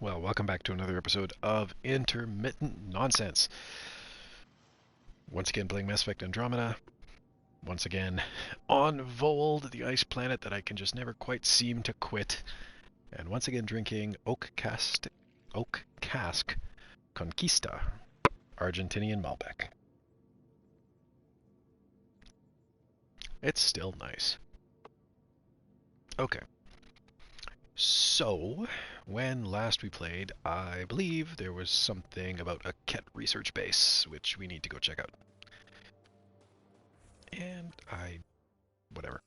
Well, welcome back to another episode of Intermittent Nonsense. Once again, playing Mass Effect Andromeda. Once again, on Voeld, the ice planet that I can just never quite seem to quit. And once again, drinking Oak Cask Conquista, Argentinian Malbec. It's still nice. Okay. So, when last we played, I believe there was something about a Ket research base, which we need to go check out. And whatever.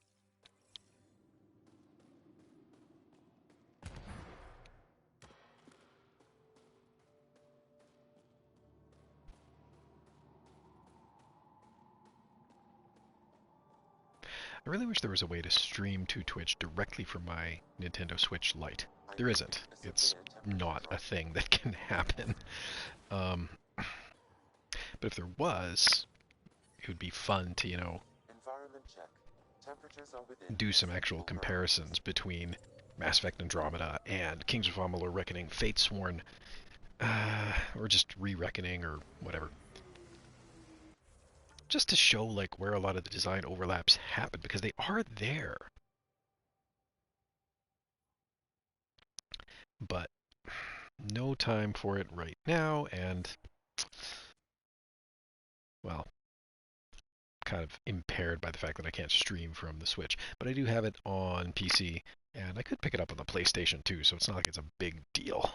I really wish there was a way to stream to Twitch directly from my Nintendo Switch Lite. There isn't. It's not a thing that can happen. But if there was, it would be fun to, do some actual comparisons between Mass Effect Andromeda and Kings of Amalur Reckoning, Fatesworn, or just Re-Reckoning or whatever. Just to show like where a lot of the design overlaps happen, because they are there. But no time for it right now, and well, kind of impaired by the fact that I can't stream from the Switch. But I do have it on PC, and I could pick it up on the PlayStation too, so it's not like it's a big deal.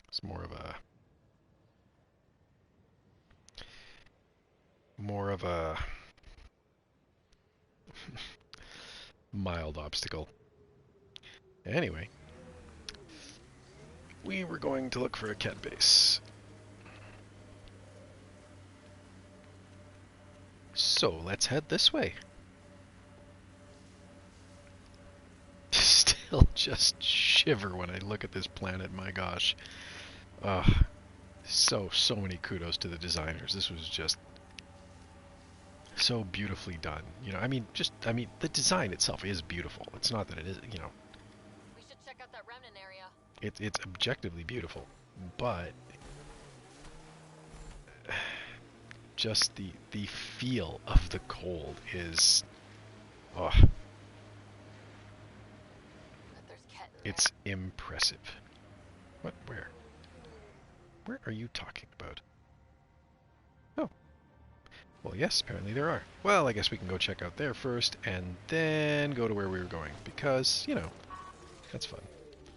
It's more of a mild obstacle. Anyway, we were going to look for a Ket base. So let's head this way. Still just shiver when I look at this planet, my gosh. So many kudos to the designers. This was just so beautifully done. The design itself is beautiful. It's not that it is, We should check out that remnant area. It's objectively beautiful, but just the feel of the cold is, oh, it's impressive. What? Where? Where are you talking about? Oh. Well, yes, apparently there are. Well, I guess we can go check out there first, and then go to where we were going, because, that's fun.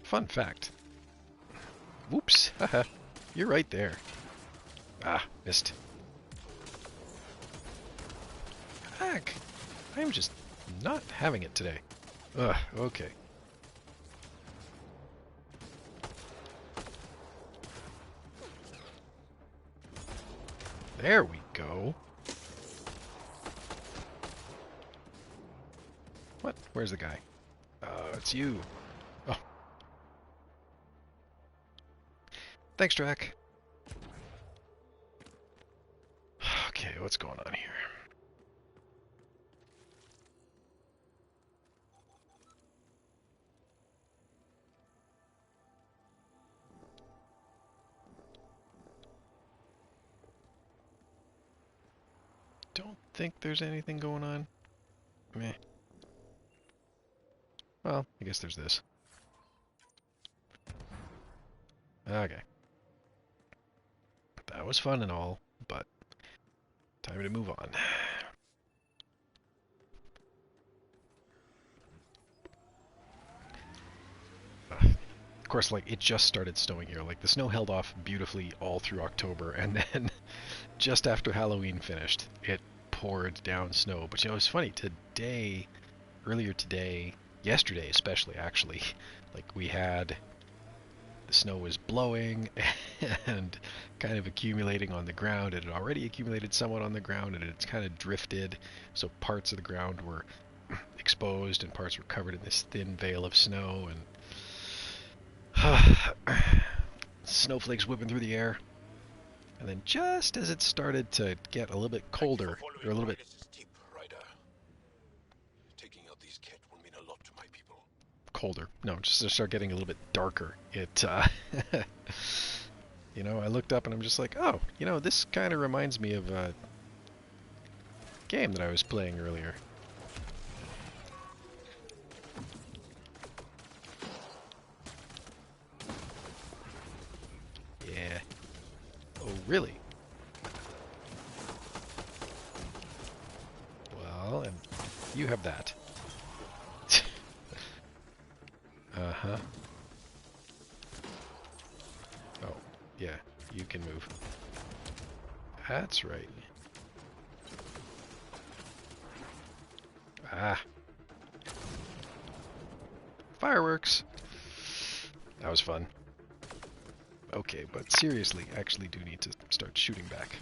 Fun fact. Whoops, haha, you're right there. Ah, missed. Heck, I'm just not having it today. Ugh, okay. There we go. What? Where's the guy? It's you. Oh. Thanks, Drac. Okay, what's going on here? Don't think there's anything going on. Meh. Well, I guess there's this. Okay. That was fun and all, but time to move on. Of course, like, it just started snowing here. Like, the snow held off beautifully all through October, and then just after Halloween finished, it poured down snow. But, it's funny, earlier today, yesterday especially, actually, like, we had, the snow was blowing and kind of accumulating on the ground. It had already accumulated somewhat on the ground, and it's kind of drifted, so parts of the ground were exposed and parts were covered in this thin veil of snow, and snowflakes whipping through the air. And then just as it started to get a little bit colder, or a little bit colder. No, just to start getting a little bit darker. You know, I looked up and I'm just like, oh, you know, this kind of reminds me of a game that I was playing earlier. Yeah. Oh, really? Well, and you have that. Uh-huh. Oh, yeah, you can move. That's right. Ah. Fireworks! That was fun. Okay, but seriously, actually do need to start shooting back.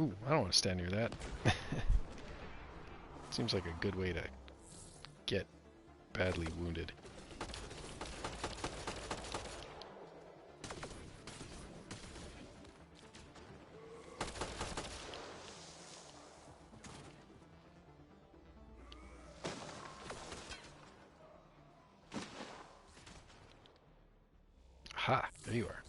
Ooh, I don't want to stand near that. Seems like a good way to get badly wounded. Ha! There you are.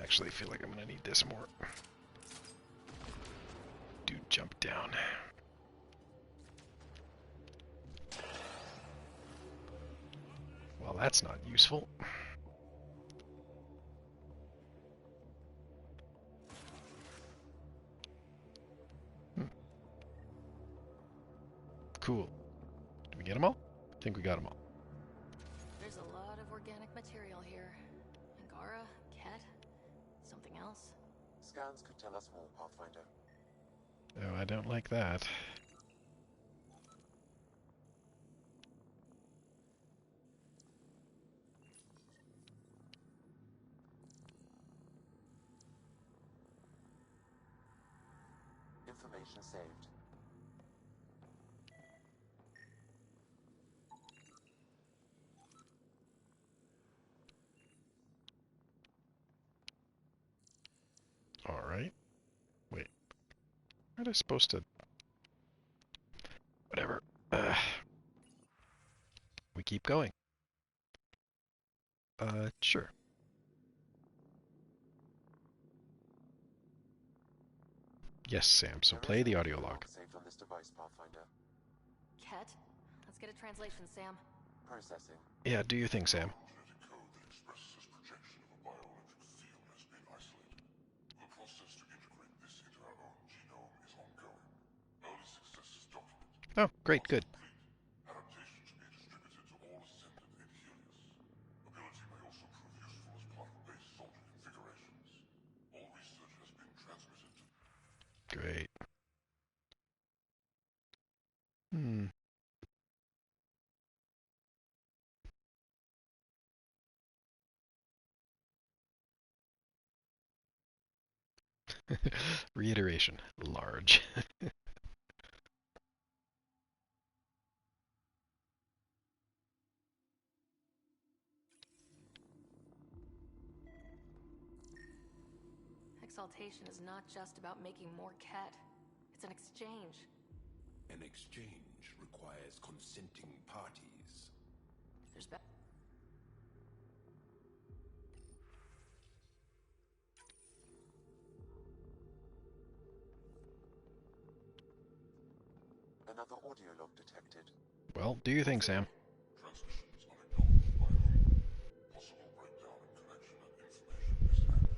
Actually feel like I'm gonna need this more. Dude, jump down. Well, that's not useful. Cool. Did we get them all? I think we got them all. There's a lot of organic material here. Angara, Ket, something else. Scans could tell us more, Pathfinder. Oh, I don't like that. Information saved. Alright. Wait. Aren't I supposed to... Whatever. We keep going. Sure. Yes, Sam, so play the audio log. Saved on this device, Pathfinder. Ket, let's get a translation, Sam. Processing. Yeah, do your thing, Sam. Genetic code that expresses this projection of a bioelectric field has been isolated. The process to integrate this into our own genome is ongoing. Early success is documented. Oh, great, good. Adaptation to be distributed to all ascendant Adhelius. Ability may also prove useful as part of base soldier configurations. All research has been transmitted to... Great. Hmm. Reiteration. Large. Exaltation is not just about making more Ket. It's an exchange. An exchange requires consenting parties. There's Another audio log detected. Well, do your thing, Sam. Transmissions unacknowledged by home. Possible breakdown in connection and information mishandled.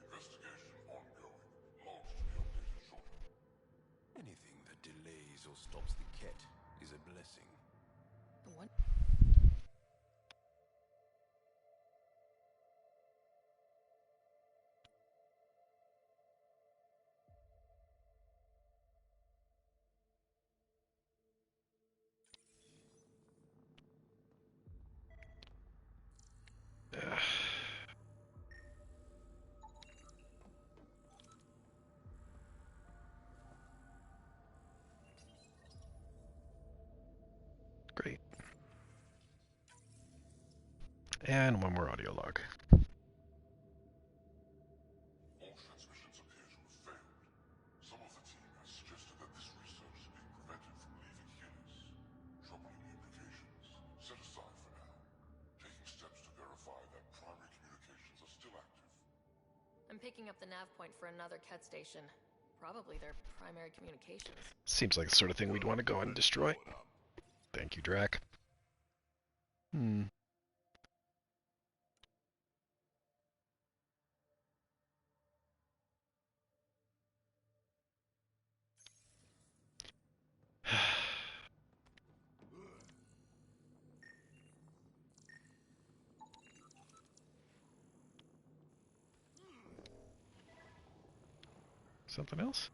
Investigation ongoing. Logs to be updated shortly. Anything that delays or stops the Ket is a blessing. the one. Great. And one more audio log. All transmissions appear to have failed. Some of the team has suggested that this research I'm picking up the nav point for another Ket station. Probably their primary communications. Seems like the sort of thing we'd want to go and destroy. Thank you, Drac. Something else?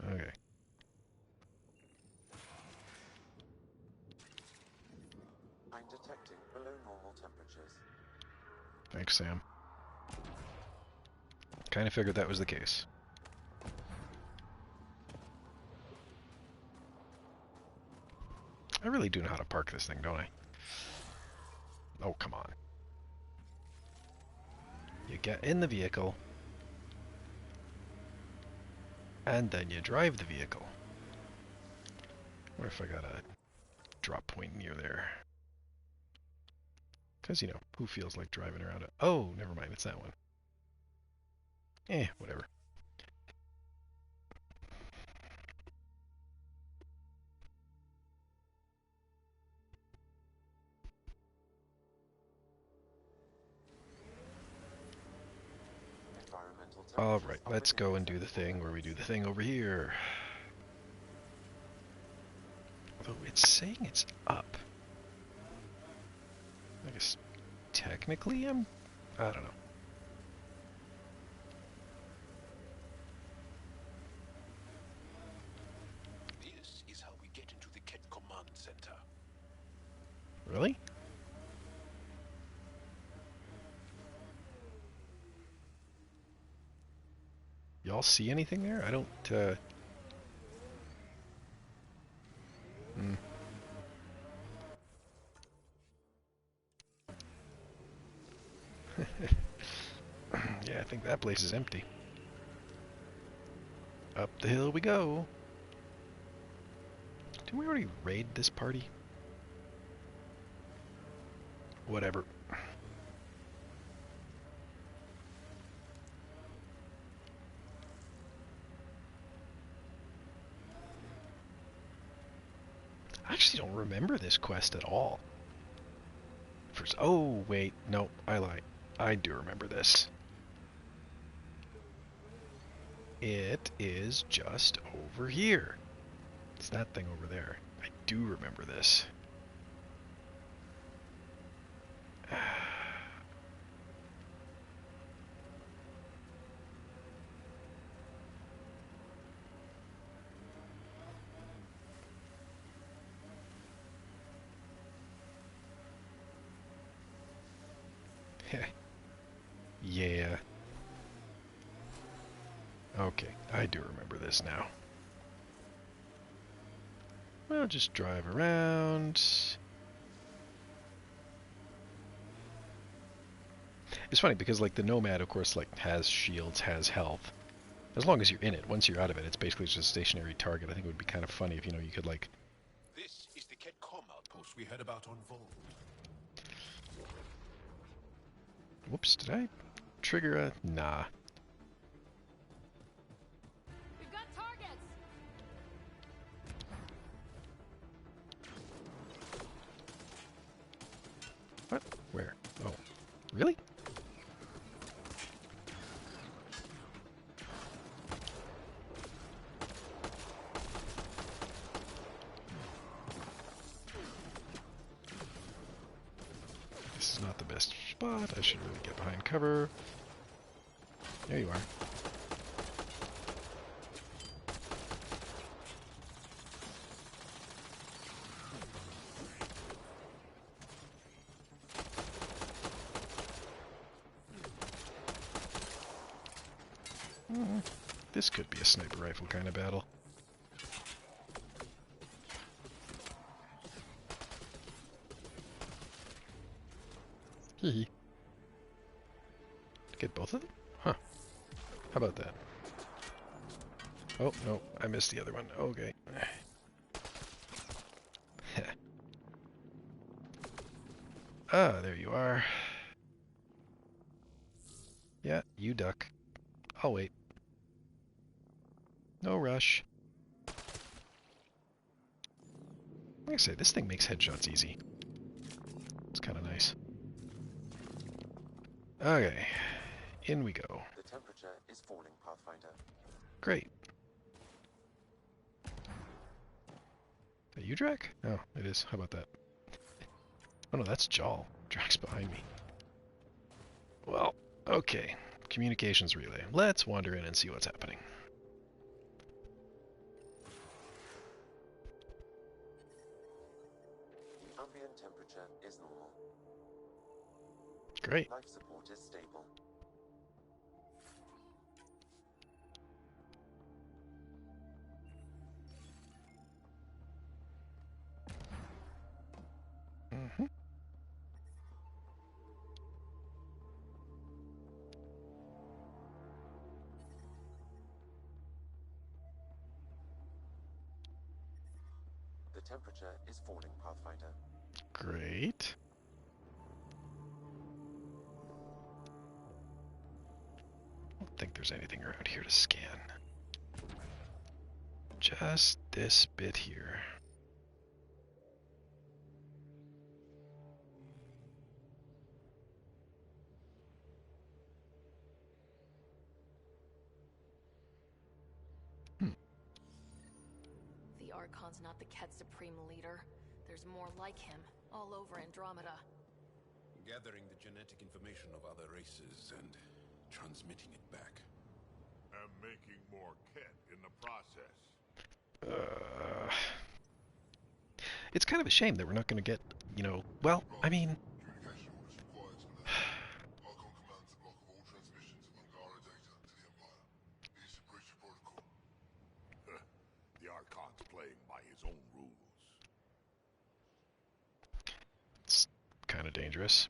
Okay. I'm detecting below normal temperatures. Thanks, Sam. Kind of figured that was the case. I really do know how to park this thing, don't I? Oh, come on. You get in the vehicle, and then you drive the vehicle. What if I got a drop point near there? Because, you know, who feels like driving around it? Oh, never mind, it's that one. Whatever. Alright, let's go and do the thing where we do the thing over here. Although it's saying it's up. I guess technically I don't know. This is how we get into the Ket command center. Really? Y'all see anything there? I don't, Yeah, I think that place is empty. Up the hill we go. Didn't we already raid this party? Whatever. I actually don't remember this quest at all. First, oh, wait, no, I lied. I do remember this. It is just over here. It's that thing over there. I do remember this. Yeah. Okay, I do remember this now. We'll just drive around. It's funny because, like, the Nomad, of course, like, has shields, has health. As long as you're in it. Once you're out of it, it's basically just a stationary target. I think it would be kind of funny if, you know, you could, like... This is the Ket comm outpost we heard about on Voeld. Whoops, did I trigger a... Nah. We've got targets! What? Where? Oh. Really? This is not the best spot. I should really get behind cover. There you are. This could be a sniper rifle kind of battle. Hee. Get both of them? Huh. How about that? Oh, no, I missed the other one. Okay. Ah, there you are. Yeah, you duck. I'll wait. No rush. Like I say, this thing makes headshots easy. It's kind of nice. Okay, in we go. The temperature is falling, Pathfinder. Great. Is that you, Drac? Oh, it is. How about that? Oh no, that's Jaal. Drac's behind me. Well, okay. Communications relay. Let's wander in and see what's happening. The ambient temperature is normal. Great. Life support is stable. Mm-hmm. The temperature is falling, Pathfinder. Great. I don't think there's anything around here to scan. Just this bit here. The Archon's not the Ket Supreme leader. There's more like him, all over Andromeda. Gathering the genetic information of other races and transmitting it back. And making more Ket in the process. It's kind of a shame that we're not going to get, well, I mean, Communication orders required to Archon commands a block of all transmissions of Angara data to the Empire. He's a breach of protocol. The Archon's playing by his own rules. it's kind of dangerous.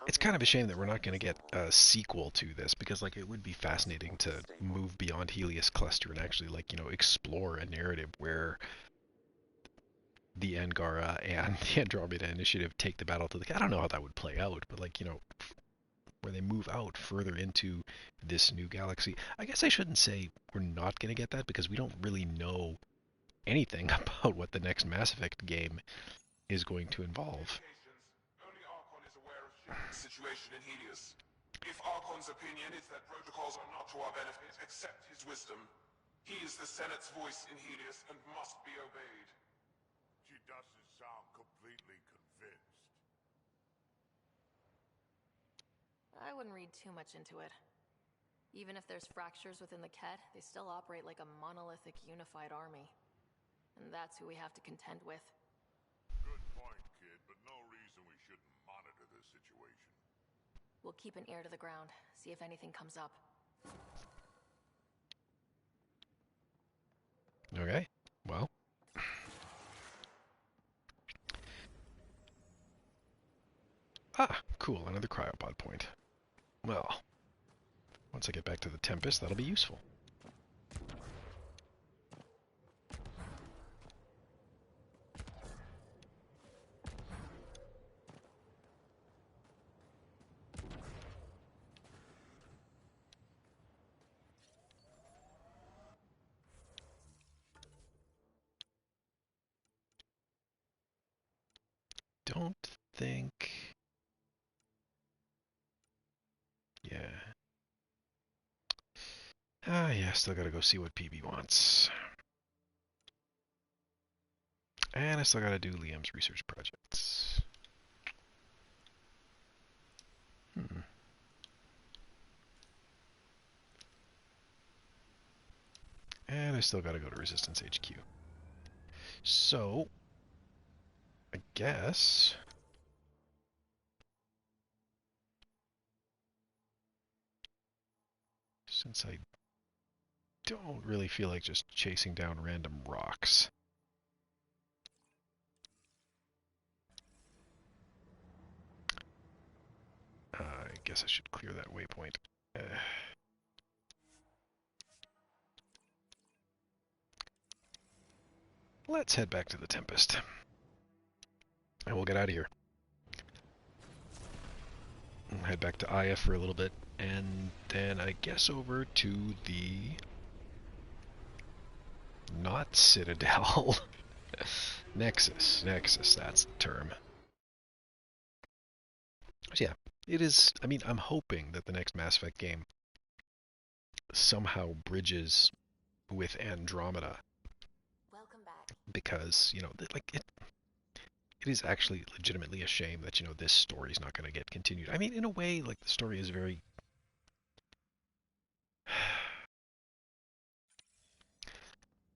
It's kind of a shame that we're not going to get a sequel to this, because like it would be fascinating to move beyond Helios Cluster and actually explore a narrative where the Angara and the Andromeda Initiative take the battle to the... I don't know how that would play out, but where they move out further into this new galaxy. I guess I shouldn't say we're not going to get that, because we don't really know anything about what the next Mass Effect game is going to involve. Only Archon is aware of the situation in Helios. If Archon's opinion is that protocols are not to our benefit, accept his wisdom. He is the Senate's voice in Helios and must be obeyed. She doesn't sound completely convinced. I wouldn't read too much into it. Even if there's fractures within the Ket, they still operate like a monolithic unified army. And that's who we have to contend with. Good point, kid, but no reason we shouldn't monitor the situation. We'll keep an ear to the ground, see if anything comes up. Okay, well. Ah, cool, another cryopod point. Well, once I get back to the Tempest, that'll be useful. Don't think... Yeah. Ah, yeah, still gotta go see what PB wants. And I still gotta do Liam's research projects. And I still gotta go to Resistance HQ. So, I guess... Since I don't really feel like just chasing down random rocks. I guess I should clear that waypoint. Let's head back to the Tempest. And we'll get out of here. We'll head back to Aya for a little bit, and then I guess over to the not Citadel. Nexus, that's the term. So yeah, it is, I mean, I'm hoping that the next Mass Effect game somehow bridges with Andromeda. Welcome back. Because, you know, like, it is actually legitimately a shame that, you know, this story's not going to get continued. I mean, in a way, like, the story is very...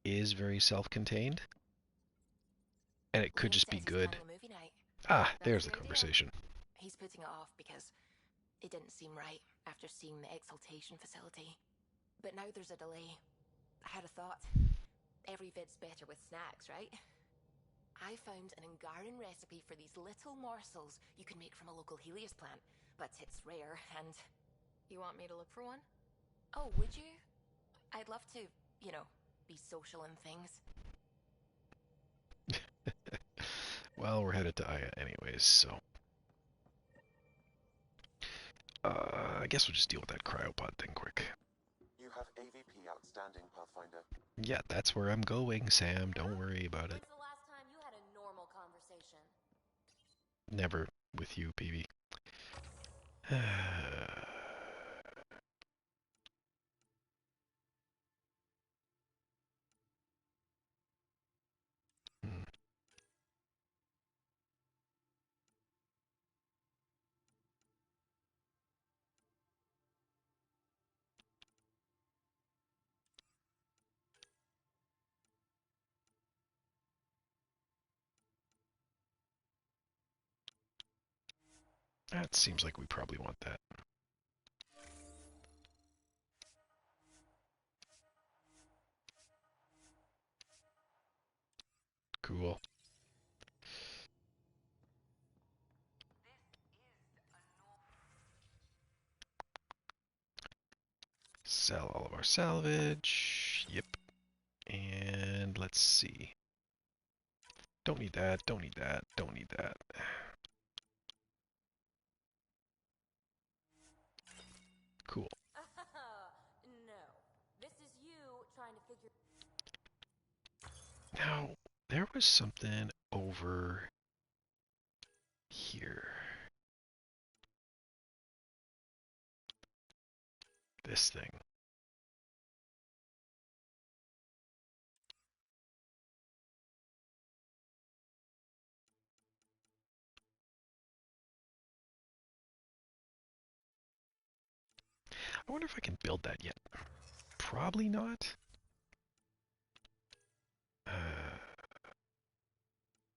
is very self-contained. And it could Ian just be says he's good. planning a movie night. Ah, That's there's the the idea. conversation. He's putting it off because it didn't seem right after seeing the exaltation facility. But now there's a delay. I had a thought. Every vid's better with snacks, right? I found an Angaran recipe for these little morsels you can make from a local Helios plant, but it's rare and... You want me to look for one? Oh, would you? I'd love to, you know, be social and things. Well, we're headed to Aya anyways, so... I guess we'll just deal with that cryopod thing quick. You have AVP outstanding, Pathfinder. Yeah, that's where I'm going, Sam. Don't worry about it. When's the last time you had a normal conversation? Never with you, PB. That seems like we probably want that. Cool. Sell all of our salvage. Yep. And let's see. Don't need that, don't need that, don't need that. Cool. No. This is you trying to figure... Now, there was something over here. This thing. I wonder if I can build that yet. Probably not.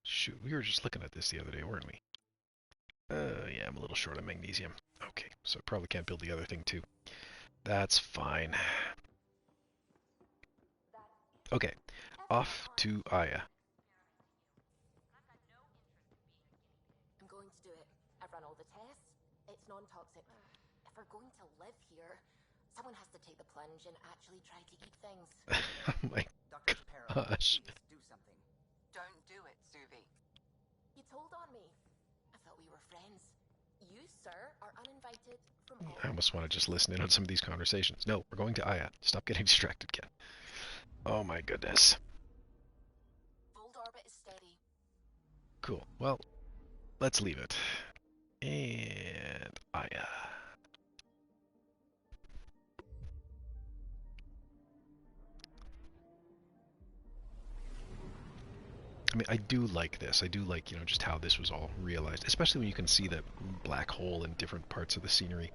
Shoot, we were just looking at this the other day, weren't we? Yeah, I'm a little short on magnesium. Okay, so I probably can't build the other thing too. That's fine. Okay, off to Aya. I'm going to do it. I've run all the tests. It's non-toxic. If we're going to live here, someone has to take the plunge and actually try to eat things. Oh my Dr. Shapiro, gosh. please do something. Don't do it, Suvi. You told on me. I thought we were friends. You, sir, are uninvited from all... I almost want to just listen in on some of these conversations. No, we're going to Aya. Stop getting distracted, Ken. Oh my goodness. Voeld orbit is steady. Cool. Well, let's leave it. And Aya. I mean, I do like this. I do like, you know, just how this was all realized, especially when you can see the black hole in different parts of the scenery.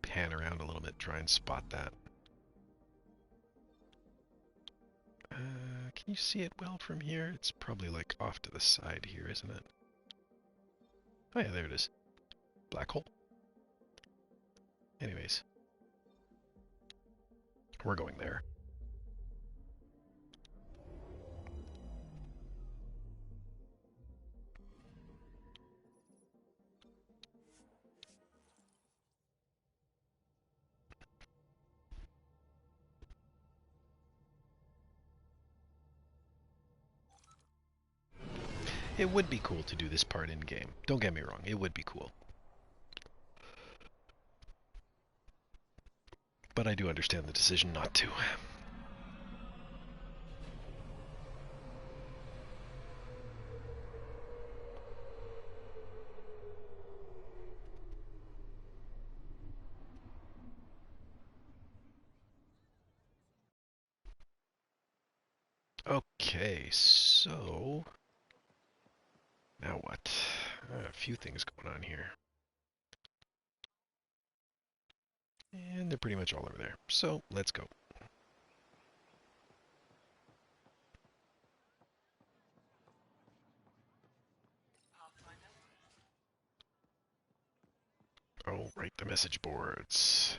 Pan around a little bit, try and spot that. Can you see it well from here? It's probably like off to the side here, isn't it? Oh yeah, there it is. Black hole. Anyways. We're going there. It would be cool to do this part in game. Don't get me wrong, it would be cool. But I do understand the decision not to. Okay, so now what? A few things going on here. And they're pretty much all over there. So let's go. Oh, right, the message boards.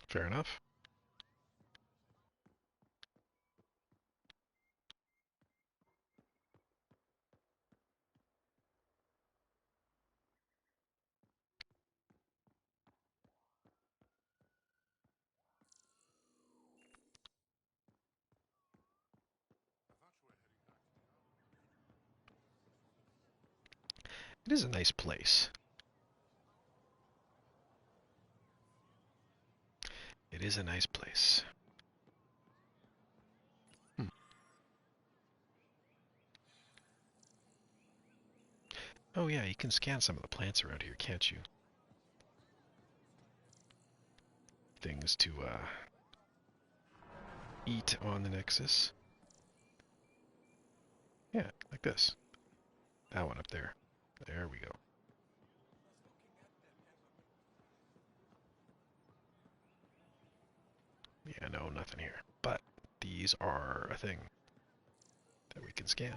Fair enough. It is a nice place. It is a nice place. Oh yeah, you can scan some of the plants around here, can't you? Things to eat on the Nexus. Yeah, like this. That one up there. There we go. Yeah, no, nothing here. But these are a thing that we can scan.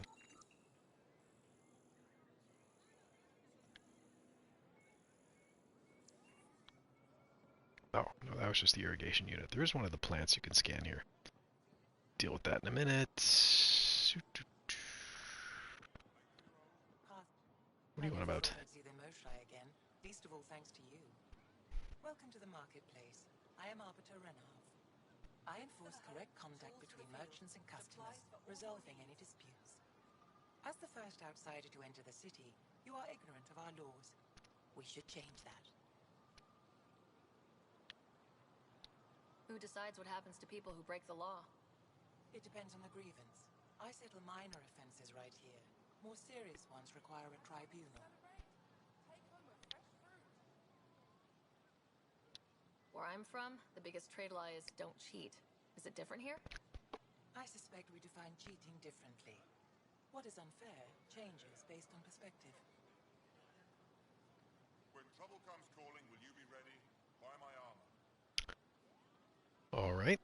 Oh, no, that was just the irrigation unit. There is one of the plants you can scan here. Deal with that in a minute. What do you want about? See the Moshai again, least of all thanks to you. Welcome to the marketplace. I am Arbiter Renav. I enforce correct contact between merchants and customers, resolving any disputes. As the first outsider to enter the city, you are ignorant of our laws. We should change that. Who decides what happens to people who break the law? It depends on the grievance. I settle minor offenses right here. More serious ones require a tribunal. Where I'm from, the biggest trade law is don't cheat. Is it different here? I suspect we define cheating differently. What is unfair changes based on perspective. When trouble comes calling, will you be ready? Buy my armor. All right.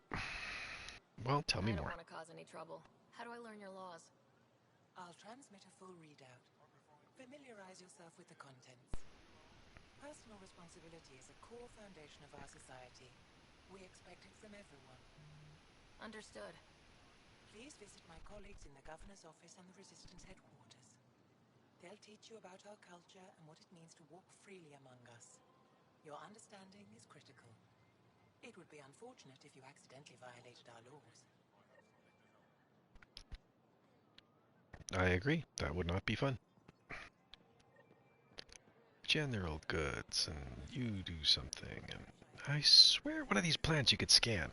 Well, tell me I don't more. want to cause any trouble. How do I learn your laws? I'll transmit a full readout. Familiarize yourself with the contents. Personal responsibility is a core foundation of our society. We expect it from everyone. Understood. Please visit my colleagues in the Governor's office and the Resistance headquarters. They'll teach you about our culture and what it means to walk freely among us. Your understanding is critical. It would be unfortunate if you accidentally violated our laws. I agree. That would not be fun. General goods, and you do something, and I swear one of these plants you could scan.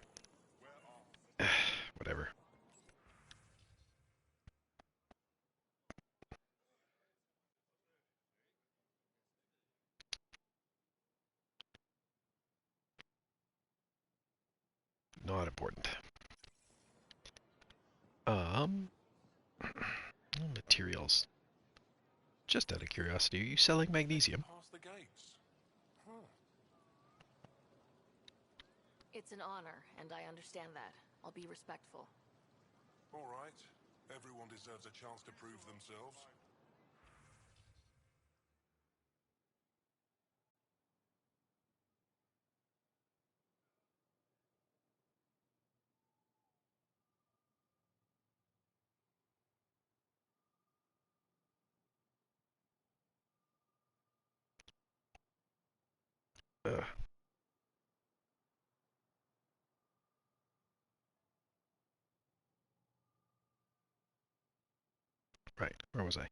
Whatever. Not important. Materials. Just out of curiosity, are you selling magnesium? Past the gates. Huh. It's an honor, and I understand that. I'll be respectful. All right. Everyone deserves a chance to prove themselves. Right, where was I?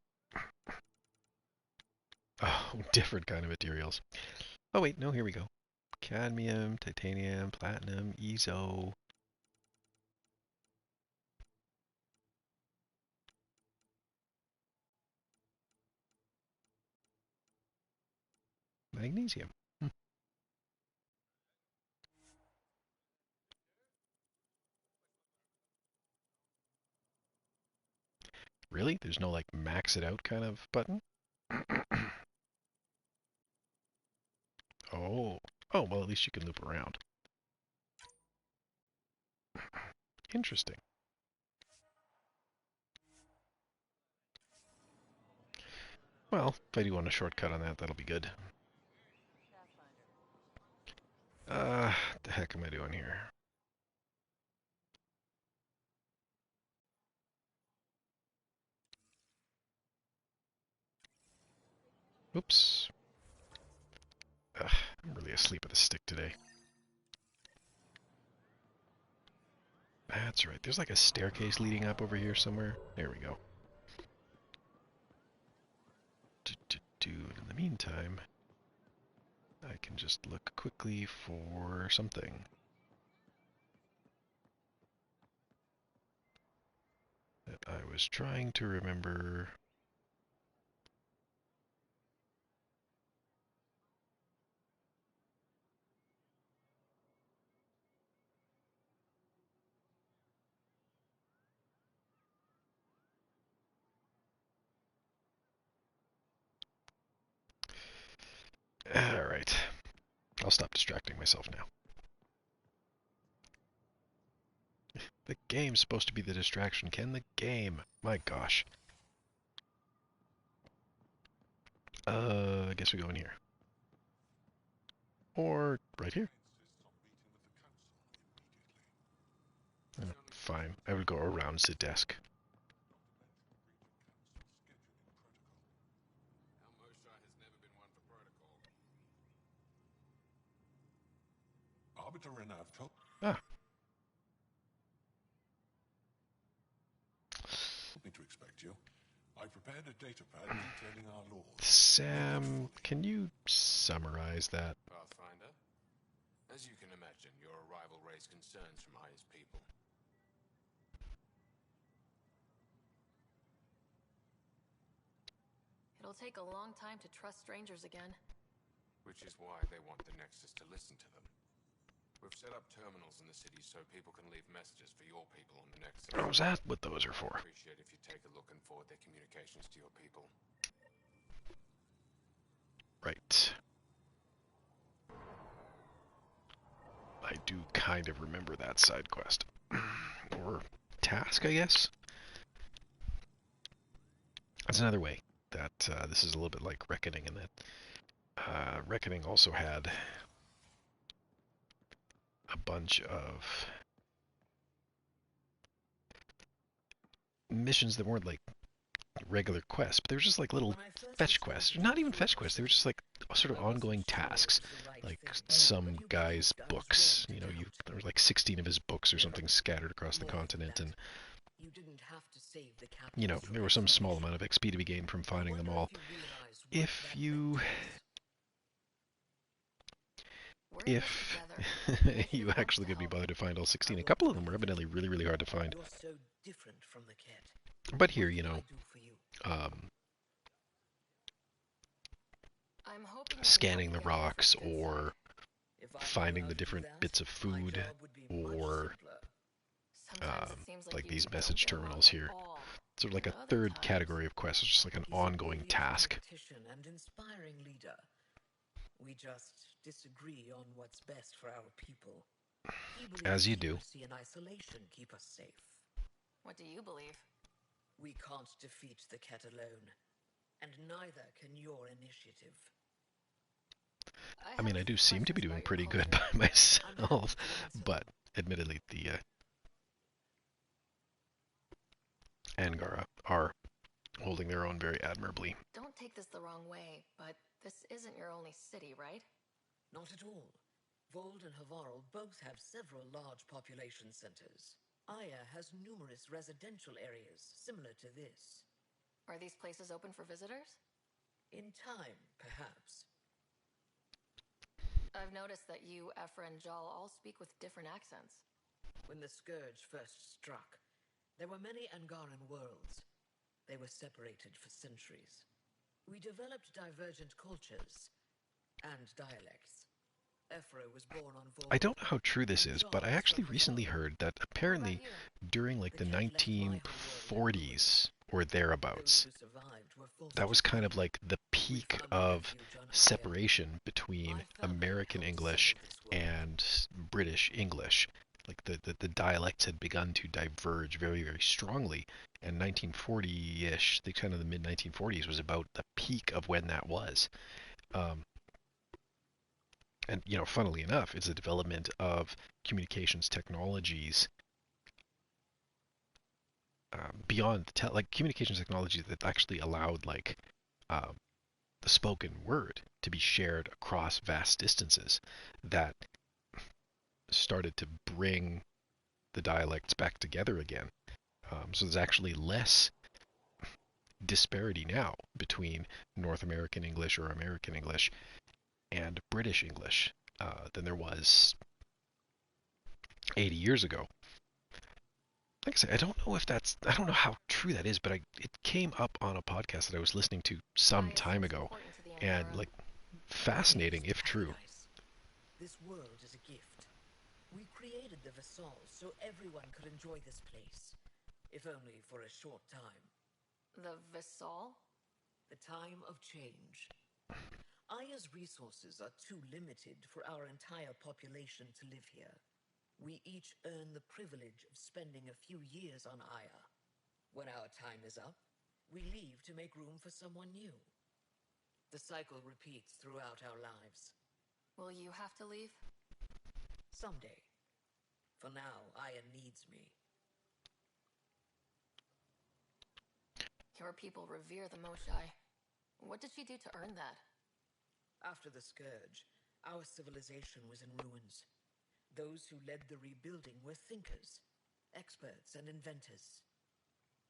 Oh, different kind of materials. Oh wait, no, here we go. Cadmium, titanium, platinum, EZO. Magnesium. Hmm. Really? There's no like max it out kind of button? Oh. Oh, well at least you can loop around. Interesting. Well, if I do want a shortcut on that, that'll be good. What the heck am I doing here? Oops. I'm really asleep at the stick today. That's right. There's like a staircase leading up over here somewhere. There we go. And in the meantime, I can just look quickly for something that I was trying to remember. Alright. I'll stop distracting myself now. The game's supposed to be the distraction, Ken. The game. My gosh. I guess we go in here. Or right here. Fine. I would go around the desk. Arbiter Renav told Ah. me to expect you. I prepared a data pad detailing our laws. Sam, can you summarize that? Pathfinder, as you can imagine, your arrival raised concerns from Aya's people. It'll take a long time to trust strangers again. Which is why they want the Nexus to listen to them. We've set up terminals in the city so people can leave messages for your people on the Nexus. Oh, is that what those are for? I'd appreciate if you take a look and forward their communications to your people. Right. I do kind of remember that side quest. Or task, I guess? That's another way that this is a little bit like Reckoning in that Reckoning also had a bunch of missions that weren't like regular quests, but they were just like little fetch quests. Not even fetch quests, they were just like sort of ongoing tasks. Like some guy's books, you know, there were like 16 of his books or something scattered across the continent, and you know, there was some small amount of XP to be gained from finding them all. If you you actually could be bothered to find all 16, a couple of them were evidently really, really hard to find. But here, you know, scanning the rocks or finding the different bits of food or like these message terminals here. Sort of like a third category of quests, it's just like an ongoing task. We just disagree on what's best for our people. As you do. Secrecy and isolation keep us safe. What do you believe? We can't defeat the cat alone, and neither can your initiative. I mean, I do seem to be doing pretty good by myself, but admittedly, the Angara are holding their own very admirably. Don't take this the wrong way, but this isn't your only city, right? Not at all. Voeld and Havarl both have several large population centers. Aya has numerous residential areas similar to this. Are these places open for visitors? In time, perhaps. I've noticed that you, Ephra, and Jal all speak with different accents. When the Scourge first struck, there were many Angaran worlds. They were separated for centuries. We developed divergent cultures and dialects. Ephra was born on Voeld. I don't know how true this is, but I Jal actually struck recently Voeld. heard that What apparently about you? during like the The cat left my home world in 1940s or Those thereabouts, who survived were forced that to was kind of flee. like the We peak found of refuge on Aya. separation between My family American helped English settle this world. and British English. Like the dialects had begun to diverge very, very strongly. And 1940-ish, the kind of the mid 1940s was about the peak of when that was. Um, and funnily enough, it's the development of communications technologies beyond like communications technology that actually allowed like uh, the spoken word to be shared across vast distances that started to bring the dialects back together again. So there's actually less disparity now between North American English or American English and British English than there was 80 years ago. Like I say, I don't know how true that is, but it came up on a podcast that I was listening to some Why is time this ago, important to the and Angara? like fascinating It is if true. paradise. This world is a gift. We created the Vassal so everyone could enjoy this place, if only for a short time. The Visal? The time of change. Aya's resources are too limited for our entire population to live here. We each earn the privilege of spending a few years on Aya. When our time is up, we leave to make room for someone new. The cycle repeats throughout our lives. Will you have to leave? Someday. For now, Aya needs me. Your people revere the Moshai. What did she do to earn that? After the Scourge, our civilization was in ruins. Those who led the rebuilding were thinkers, experts, and inventors.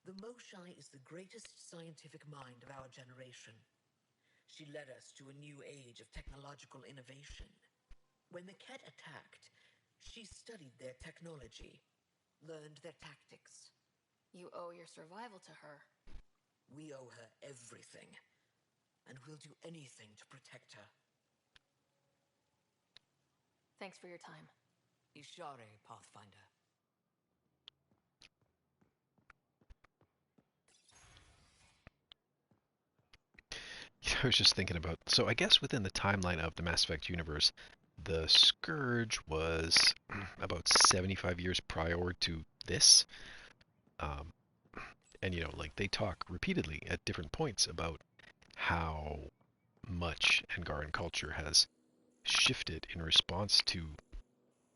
The Moshai is the greatest scientific mind of our generation. She led us to a new age of technological innovation. When the Ket attacked, she studied their technology, learned their tactics. You owe your survival to her. We owe her everything, and we'll do anything to protect her. Thanks for your time. Ishare, Pathfinder. I was just thinking about, so I guess within the timeline of the Mass Effect universe, the Scourge was about 75 years prior to this. Um, and like they talk repeatedly at different points about how much Angaran culture has shifted in response to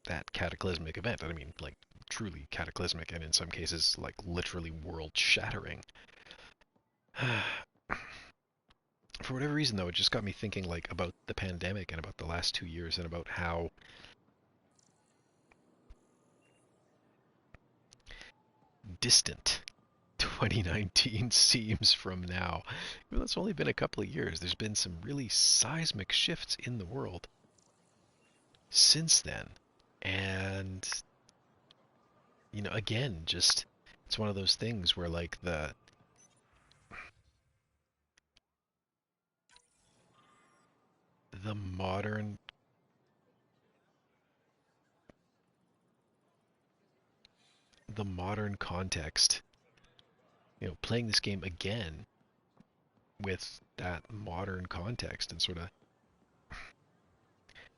that cataclysmic event. And I mean, like truly cataclysmic, and in some cases, like literally world-shattering. For whatever reason, though, it just got me thinking like about the pandemic and about the last 2 years and about how distant 2019 seems from now. Well, it's only been a couple of years. There's been some really seismic shifts in the world since then. And, again, just it's one of those things where like the modern context, playing this game again with that modern context and sort of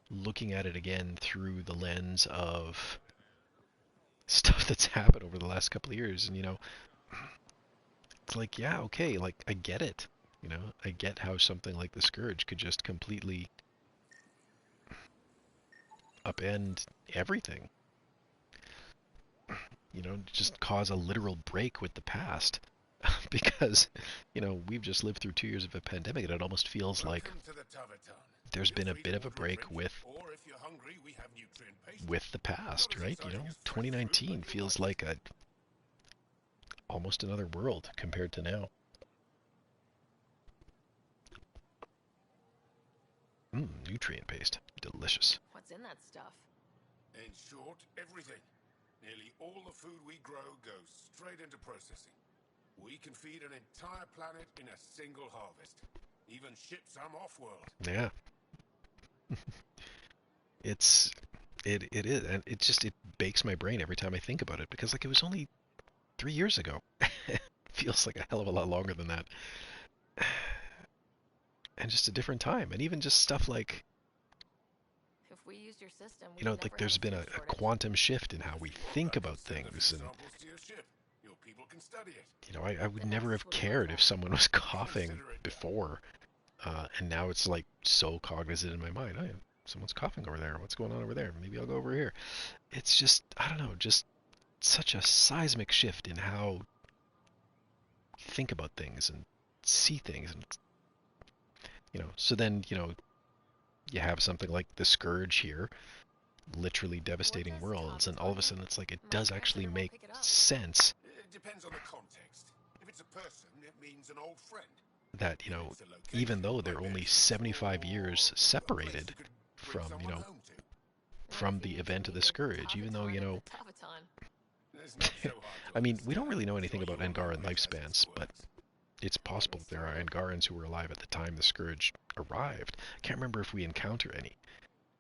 looking at it again through the lens of stuff that's happened over the last couple of years. And, it's like, yeah, okay, like, I get it. I get how something like the Scourge could just completely upend everything. Just cause a literal break with the past. Because, we've just lived through 2 years of a pandemic, and it almost feels like Welcome to the Taverton. there's Feel been a free to bit of a order a break drink, with or if you're hungry, we have nutrient paste. the past, Not as right? exciting as fresh fruit, 2019 but you'll feels like like almost another world compared to now. nutrient paste. Delicious. What's in that stuff? In short, everything. Nearly all the food we grow goes straight into processing. We can feed an entire planet in a single harvest. Even ship some off-world. Yeah. It is, and it bakes my brain every time I think about it, because like it was only 3 years ago. It feels like a hell of a lot longer than that. And just a different time. And even just stuff like, If we used your system, you know, like there's been a quantum shift in how we think about things. And, Samples to your ship. Your people can study it. you know, I would never have cared if someone was coughing before. And now it's like so cognizant in my mind. Oh, yeah, someone's coughing over there. What's going on over there? Maybe I'll go over here. It's just, I don't know, just such a seismic shift in how you think about things and see things. And, you know, so then, you know, you have something like the Scourge here, literally devastating worlds, and all of a sudden it's like it does actually make sense It depends on the context. If it's a person, it means an old friend. that, you know, even though they're only 75 years separated from, you know, from the event of the Scourge, even though, you know, I mean, we don't really know anything about Angaran lifespans, but it's possible there are Angarans who were alive at the time the Scourge arrived. I can't remember if we encounter any,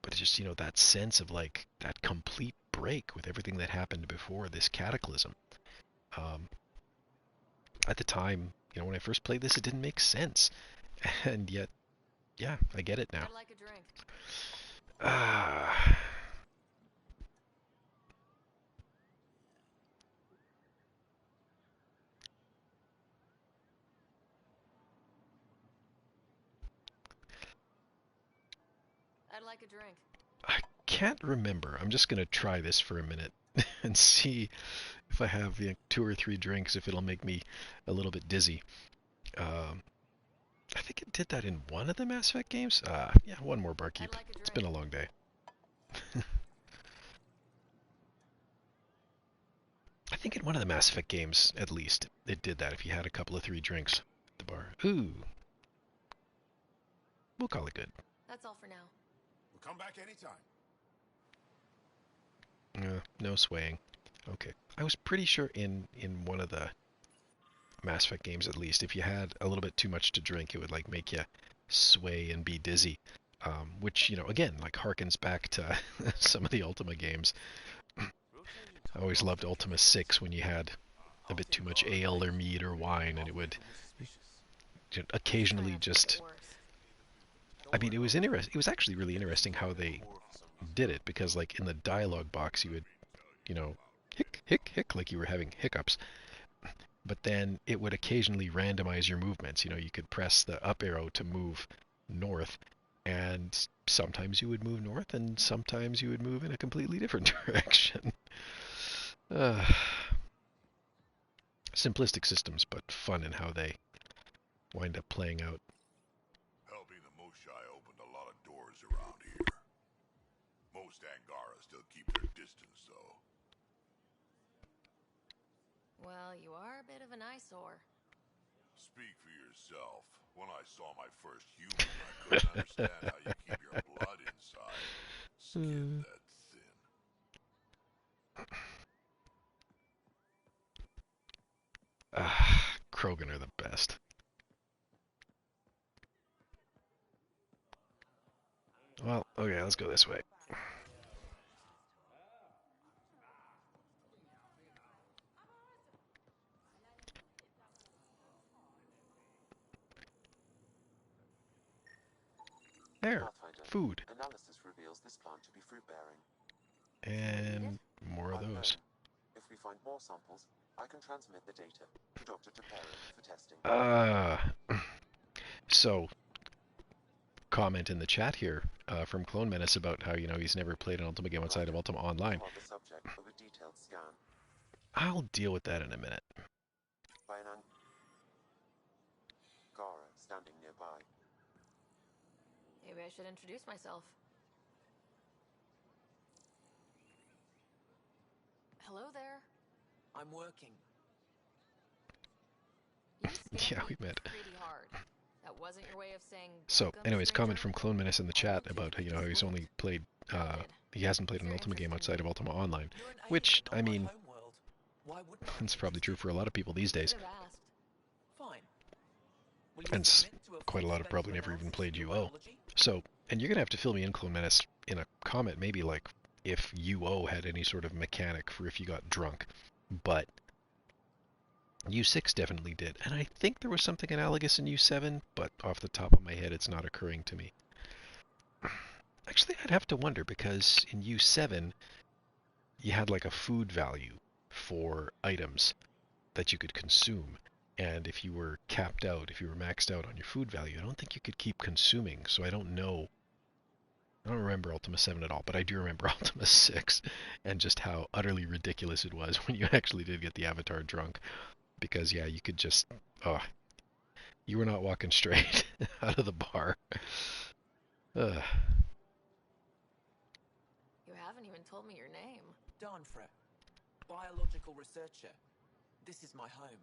but it's just, you know, that sense of like that complete break with everything that happened before this cataclysm. At the time, you know, when I first played this, it didn't make sense, and yet, yeah, I get it now. I'd like a drink. Ah. I'd like a drink. I can't remember. I'm just going to try this for a minute and see if I have, you know, 2 or 3 drinks, if it'll make me a little bit dizzy. I think it did that in one of the Mass Effect games. Yeah, one more barkeep. Like It's been a long day. I think in one of the Mass Effect games, at least, it did that if you had a couple of 3 drinks at the bar. Ooh. We'll call it good. That's all for now. We'll come back anytime. No swaying. Okay. I was pretty sure in one of the Mass Effect games, at least, if you had a little bit too much to drink, it would like make you sway and be dizzy. Which, you know, again, like harkens back to some of the Ultima games. I always loved Ultima 6 when you had a bit too much ale or mead or wine, and it would occasionally just... I mean, it was interesting. It was actually really interesting how they did it, because like in the dialogue box you would, you know, hic, hic, hic, like you were having hiccups. But then it would occasionally randomize your movements. You know, you could press the up arrow to move north, and sometimes you would move north, and sometimes you would move in a completely different direction. Simplistic systems, but fun in how they wind up playing out. Helping the Moshai opened a lot of doors around here. Most Angara still keep their distance, though. Well, you are a bit of an eyesore. Speak for yourself. When I saw my first human, I couldn't understand how you keep your blood inside. Skin that thin. Krogan are the best. Well, okay, let's go this way. There, Pathfinder, food, analysis reveals this plant to be fruit-bearing. and more of those. If we find more samples, I can transmit the data to Dr. Tapera for testing. So, comment in the chat here from Clone Menace about how, you know, he's never played an Ultima game outside of Ultima Online. You are the subject of a detailed scan I'll deal with that in a minute. by an Angara standing nearby. Maybe I should introduce myself. Hello there. I'm working. You scanned Yeah, me we met. pretty hard. That wasn't your way of saying So, welcome, anyways, comment stranger? from Clone Menace in the chat about how, how he's only played, Noted. he hasn't played If an you're Ultima game interested outside in of Ultima Online, You're an which, alien I on my mean, homeworld. Why wouldn't I it's be probably true interested? for a lot of people these Could days, have asked. Fine. Will you and submit to a quite full a lot have spectrum probably never even analysis of played your UO. biology? So, and you're gonna have to fill me in, Clone Menace, in a comment, maybe like if UO had any sort of mechanic for if you got drunk, but U6 definitely did, and I think there was something analogous in U7, but off the top of my head, it's not occurring to me. Actually, I'd have to wonder, because in U7, you had like a food value for items that you could consume. And if you were capped out, if you were maxed out on your food value, I don't think you could keep consuming. So I don't know. I don't remember Ultima 7 at all, but I do remember Ultima 6 and just how utterly ridiculous it was when you actually did get the avatar drunk. Because, yeah, you could just, oh, you were not walking straight out of the bar. Ugh. You haven't even told me your name. Darnfra, biological researcher. This is my home.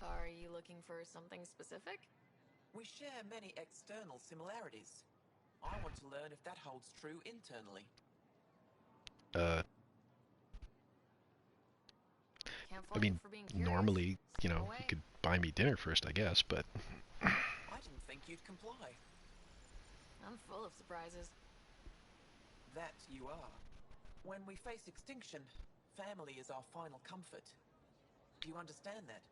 Are you looking for something specific? We share many external similarities. I want to learn if that holds true internally. Can't I fault you mean, for being curious. normally, you Swim know, away. you could buy me dinner first, I guess, but I didn't think you'd comply. I'm full of surprises. That you are. When we face extinction, family is our final comfort. Do you understand that?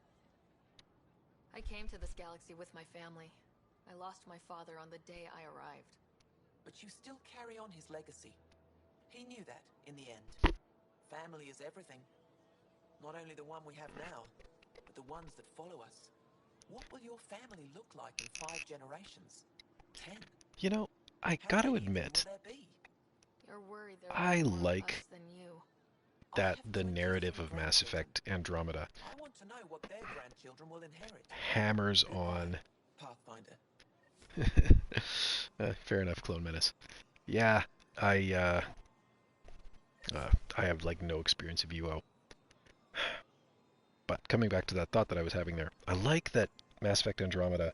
I came to this galaxy with my family. I lost my father on the day I arrived. But you still carry on his legacy. He knew that, in the end. Family is everything. Not only the one we have now, but the ones that follow us. What will your family look like in 5 generations? 10? you know, I How gotta many of you admit, will there be? You're worried there I are more of like us than you. I that have the 23 narrative of Mass grandchildren. Effect Andromeda I want to know what their grandchildren will inherit. hammers Goodbye, on. Pathfinder. Fair enough, Clone Menace. Yeah, I I have like no experience of UO. But coming back to that thought that I was having there, I like that Mass Effect Andromeda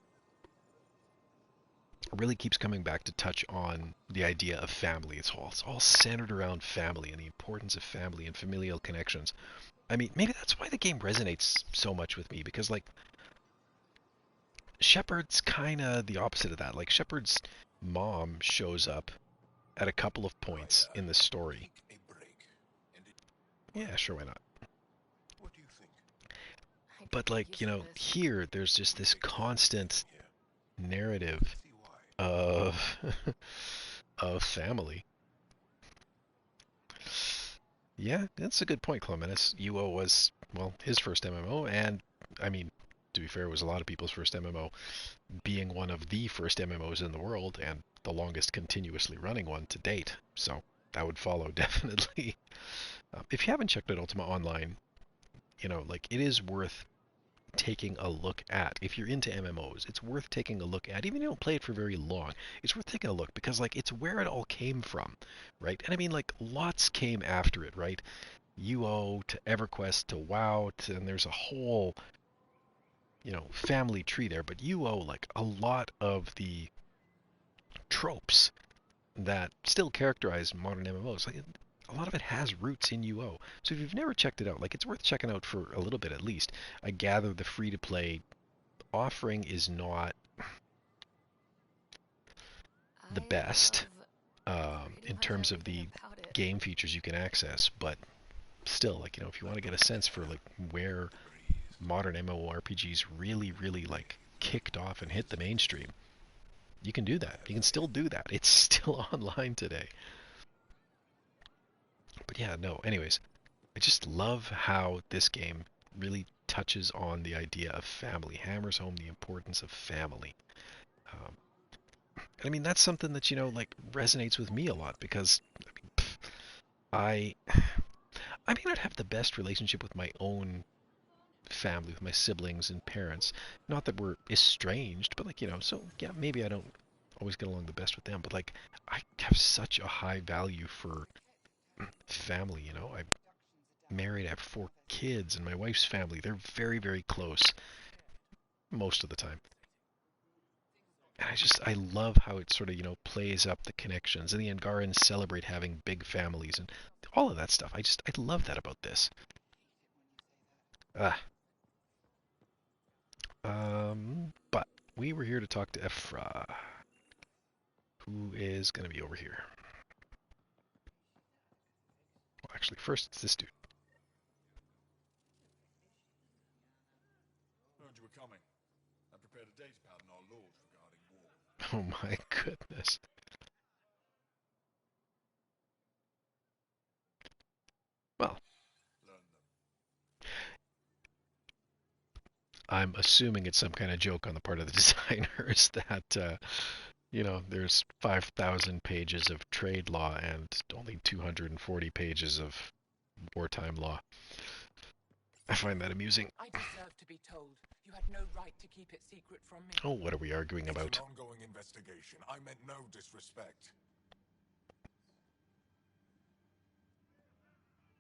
really keeps coming back to touch on the idea of family. It's all centered around family and the importance of family and familial connections. I mean, maybe that's why the game resonates so much with me, because like Shepard's kind of the opposite of that. Like Shepard's mom shows up at a couple of points in the story. Take a break. And Yeah, sure, why not? what do you think? I But could get like, used you to know, this. here there's just this constant Here, narrative see why. of of family. Yeah, that's a good point, Clementis. UO was, well, his first MMO, and I mean, to be fair, it was a lot of people's first MMO, being one of the first MMOs in the world and the longest continuously running one to date. So that would follow definitely. If you haven't checked out Ultima Online, you know, like it is worth taking a look at. If you're into MMOs, it's worth taking a look at. Even if you don't play it for very long, it's worth taking a look because like it's where it all came from, right? And I mean like lots came after it, right? UO to EverQuest to WoW to, and there's a whole, you know, family tree there. But UO, like a lot of the tropes that still characterize modern MMOs, like a lot of it has roots in UO. So if you've never checked it out, like it's worth checking out for a little bit at least. I gather the free-to-play offering is not the I best love in pretty much terms of everything the about it. game features you can access, but still, like, you know, if you want to get a sense for like where modern MMORPGs really like kicked off and hit the mainstream, you can do that. You can still do that. It's still online today. But yeah, no, anyways, I just love how this game really touches on the idea of family, hammers home the importance of family. Um, and I mean, that's something that, you know, like resonates with me a lot because I mean, I I may not have the best relationship with my own family, with my siblings and parents. Not that we're estranged, but like, you know, so yeah, maybe I don't always get along the best with them, but like I have such a high value for family, you know. I'm married, I have 4 kids, and my wife's family, they're very close. most of the time. And I love how it sort of, plays up the connections. And the Angarans celebrate having big families and all of that stuff. I love that about this. Ah. But we were here to talk to Ephra, who is going to be over here. Well, actually, first it's this dude. Heard you were coming. I prepared a data pad on our laws regarding war. Oh my goodness. Well, I'm assuming it's some kind of joke on the part of the designers that, there's 5,000 pages of trade law and only 240 pages of wartime law. I find that amusing. I deserve to be told. You had no right to keep it secret from me. Oh, what are we arguing about? It's an ongoing investigation. I meant no disrespect.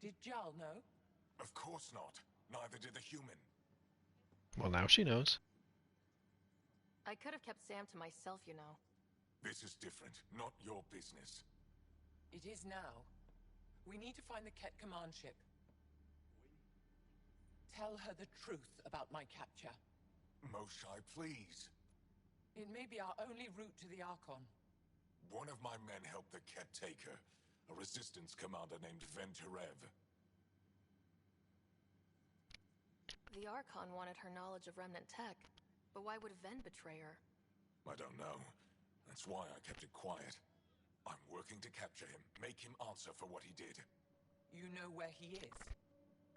Did Jarl know? Of course not. Neither did the human. Well, now she knows. I could have kept Sam to myself, you know. This is different. Not your business. It is now. We need to find the Ket command ship. Tell her the truth about my capture. Moshai, please. It may be our only route to the Archon. One of my men helped the Ket take her. A resistance commander named Venturev. The Archon wanted her knowledge of remnant tech, but why would Ven betray her? I don't know. That's why I kept it quiet. I'm working to capture him, make him answer for what he did. You know where he is?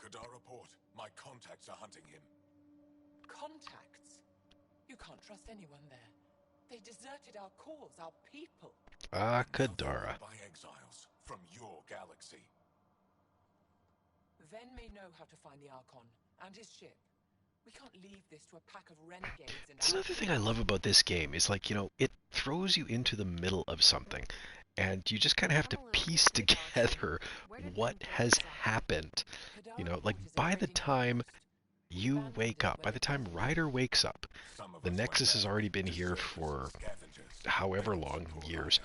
Kadara Port. My contacts are hunting him. Contacts? You can't trust anyone there. They deserted our cause, our people. Ah, Kadara. By exiles from your galaxy. Ven may know how to find the Archon and his ship. We can't leave this to a pack of renegades and... That's another thing I love about this game is like, it throws you into the middle of something and you just kind of have to piece together what has happened. Like by the time you wake up, by the time Ryder wakes up, the Nexus has already been here for however long years,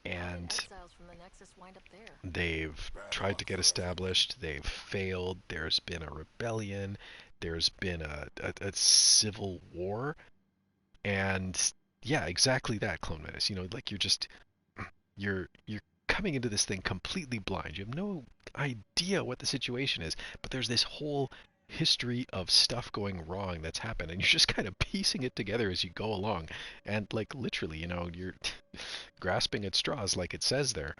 and Exiles from the Nexus wind up there. they've tried to get established, they've failed, there's been a rebellion, there's been a civil war, and yeah, exactly that, Clone Menace. Like you're coming into this thing completely blind. You have no idea what the situation is, but there's this whole history of stuff going wrong that's happened, and you're just kind of piecing it together as you go along. And like literally, you're grasping at straws, like it says there.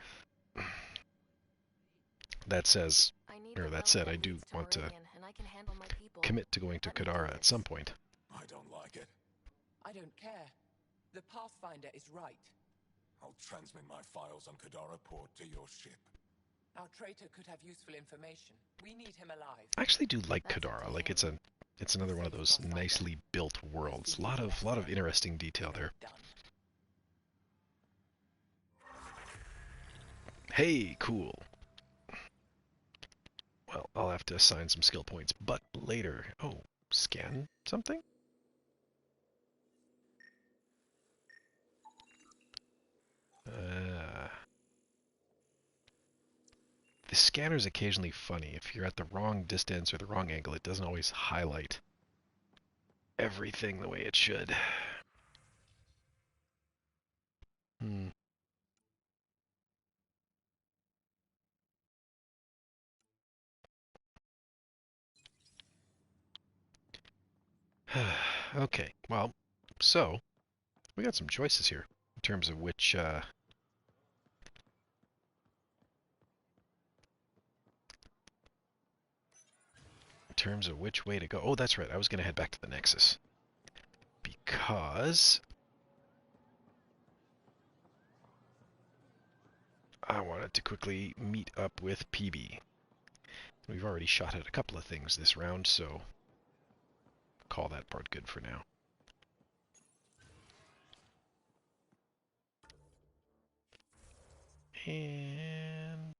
That says, or that said, I do want to commit to going to Kadara at some point. I don't like it. I don't care. The Pathfinder is right. I'll transmit my files on Kadara Port to your ship. Our traitor could have useful information. We need him alive. I actually do like Kadara. Like it's another one of those nicely built worlds. A lot of interesting detail there. Hey, cool. Well, I'll have to assign some skill points, but later. Oh, scan something? The scanner's occasionally funny. If you're at the wrong distance or the wrong angle, it doesn't always highlight everything the way it should. Okay, well, so we got some choices here in terms of which way to go. Oh, that's right. I was going to head back to the Nexus because I wanted to quickly meet up with PB. We've already shot at a couple of things this round, so call that part good for now. And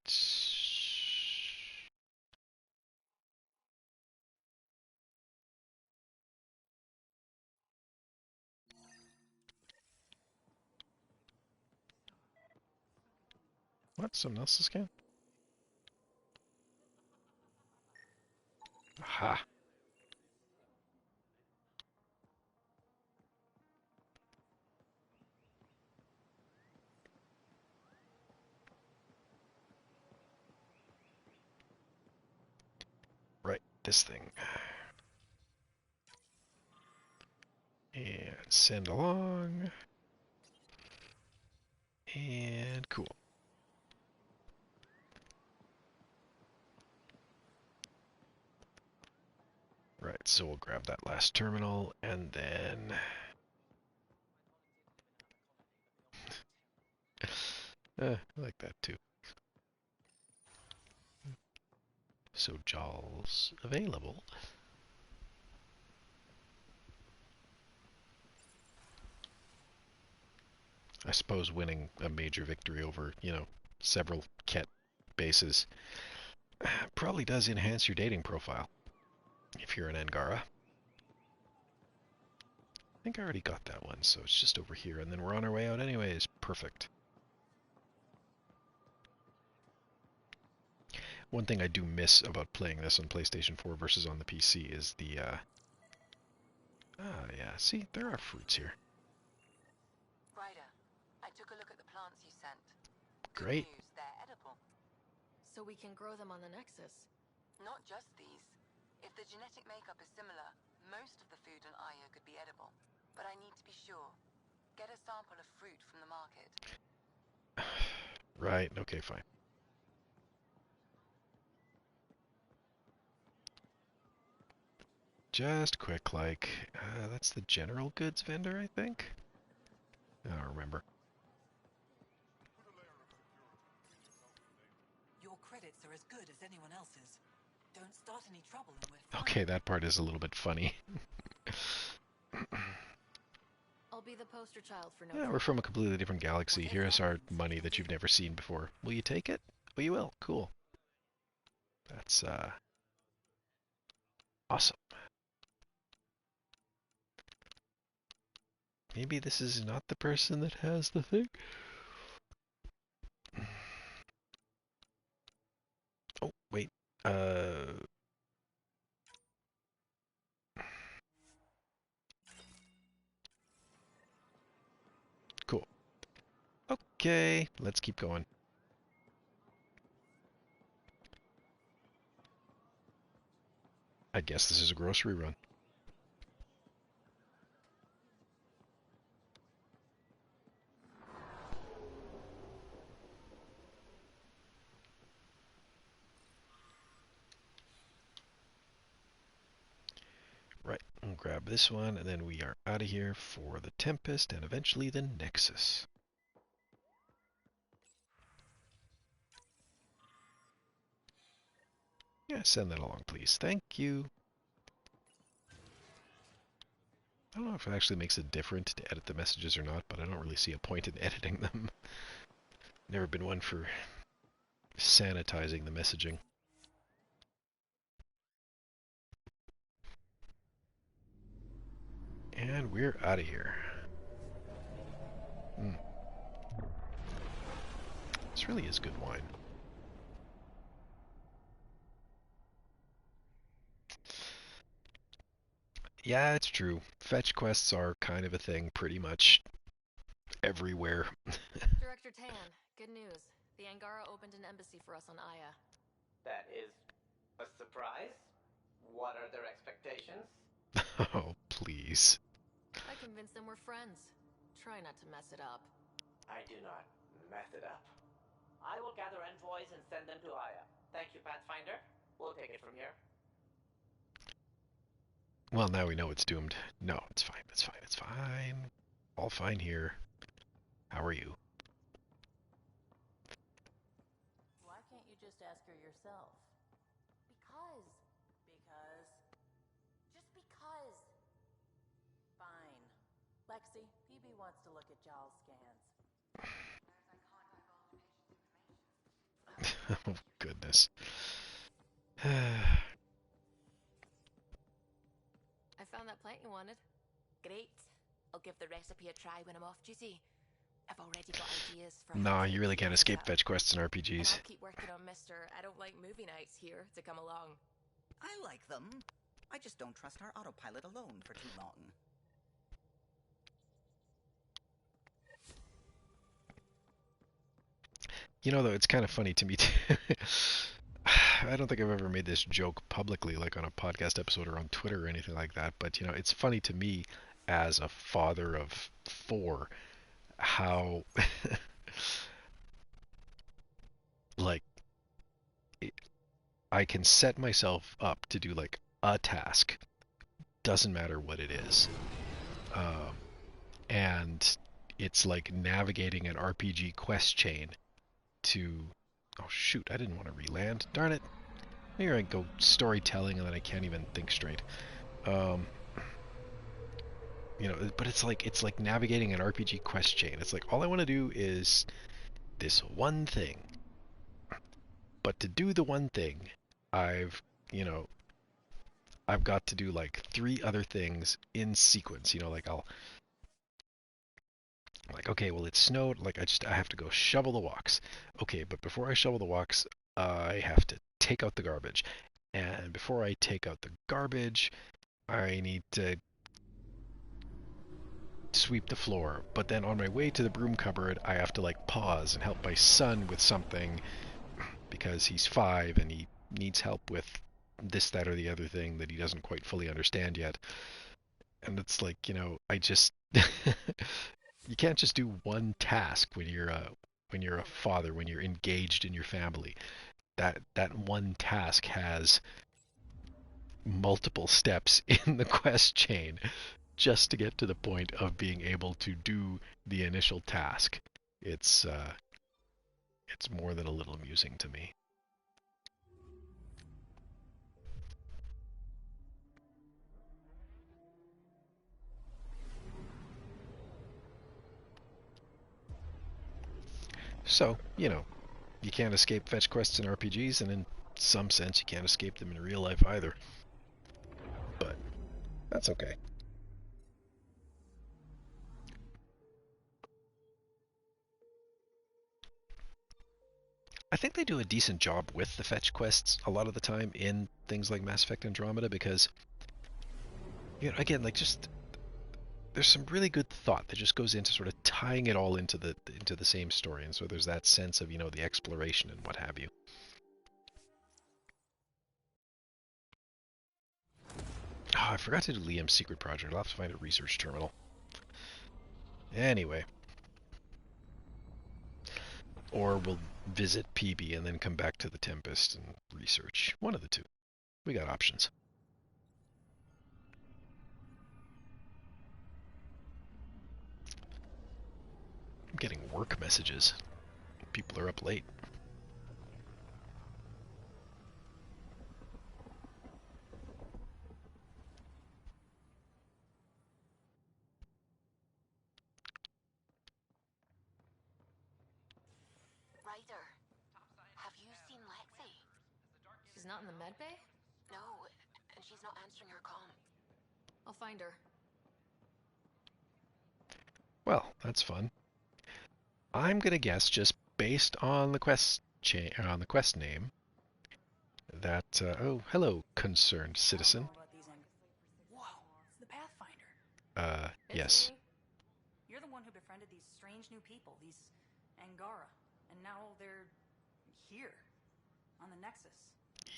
What? Someone else's scan? Aha. Right, this thing. And send along. And cool. Right, so we'll grab that last terminal and then... I like that too. So Jaws available. I suppose winning a major victory over, several Ket bases probably does enhance your dating profile if you're an Angara. I think I already got that one, so it's just over here, and then we're on our way out anyways. Perfect. One thing I do miss about playing this on PlayStation 4 versus on the PC is the, yeah, see, there are fruits here. Ryder, I took a look at the plants you sent. Good Great. news, they're edible. So we can grow them on the Nexus. Not just these. If the genetic makeup is similar, most of the food on Aya could be edible. But I need to be sure. Get a sample of fruit from the market. Right, okay, fine. Just quick, like, that's the general goods vendor, I think? I don't remember. Your credits are as good as anyone else's. Don't start any trouble and we're fine. Okay, that part is a little bit funny. I'll be the poster child for no Yeah, we're from a completely different galaxy. Here's our money that you've never seen before. Will you take it? Oh, you will. Cool. That's, awesome. Maybe this is not the person that has the thing? Oh, wait. Cool. Okay, let's keep going. I guess this is a grocery run. Right, we'll grab this one, and then we are out of here for the Tempest and eventually the Nexus. Yeah, send that along, please. Thank you. I don't know if it actually makes it different to edit the messages or not, but I don't really see a point in editing them. Never been one for sanitizing the messaging. And we're out of here. This really is good wine. Yeah, it's true. Fetch quests are kind of a thing pretty much everywhere. Director Tan, good news. The Angara opened an embassy for us on Aya. That is a surprise? What are their expectations? Oh, please. I convinced them we're friends. Try not to mess it up. I do not mess it up. I will gather envoys and send them to Aya. Thank you, Pathfinder. We'll take it from here. Well, now we know it's doomed. No, it's fine, it's fine, it's fine. All fine here. How are you? Why can't you just ask her yourself? Because. Because? Just because. Fine. Lexi, PB wants to look at Jaal's scans. Oh, goodness. I found that plant you wanted. Great. I'll give the recipe a try when I'm off duty. I've already got ideas for how Nah, to you really can't utilize escape it. fetch quests in And RPGs. I'll keep working on Mr. I don't like movie nights here to come along. I like them. I just don't trust our autopilot alone for too long. You know, though, it's kind of funny to me too. I don't think I've ever made this joke publicly, like on a podcast episode or on Twitter or anything like that. But you know, it's funny to me as a father of four how like I can set myself up to do like a task, doesn't matter what it is, um, and it's like navigating an RPG quest chain to. Oh shoot! I didn't want to re-land. Darn it! Here I go storytelling, and then I can't even think straight. Um, you know, but it's like navigating an RPG quest chain. It's like all I want to do is this one thing, but to do the one thing, I've you know I've got to do like three other things in sequence. You know, like I'll like okay, well it snowed. Like I have to go shovel the walks. Okay, but before I shovel the walks, I have to take out the garbage, and before I take out the garbage, I need to sweep the floor. But then on my way to the broom cupboard, I have to like pause and help my son with something because he's 5 and he needs help with this, that, or the other thing that he doesn't quite fully understand yet. And it's like, you know, I just you can't just do one task when you're a father, when you're engaged in your family. That one task has multiple steps in the quest chain just to get to the point of being able to do the initial task. It's more than a little amusing to me. So, you know, you can't escape fetch quests in RPGs, and in some sense you can't escape them in real life either. But that's okay. I think they do a decent job with the fetch quests a lot of the time in things like Mass Effect Andromeda because, you know, again, like just there's some really good thought that just goes into sort of tying it all into the same story, and so there's that sense of, you know, the exploration and what have you. Oh, I forgot to do Liam's secret project. I'll have to find a research terminal. Anyway. Or we'll visit PB and then come back to the Tempest and research. One of the two. We got options. I'm getting work messages. People are up late. Ryder, have you seen Lexi? She's not in the med bay? No, and she's not answering her comm. I'll find her. Well, that's fun. I'm gonna guess, just based on the quest name, that oh, hello, concerned citizen. Whoa, it's the Pathfinder. Yes. Me. You're the one who befriended these strange new people, these Angara, and now they're here on the Nexus.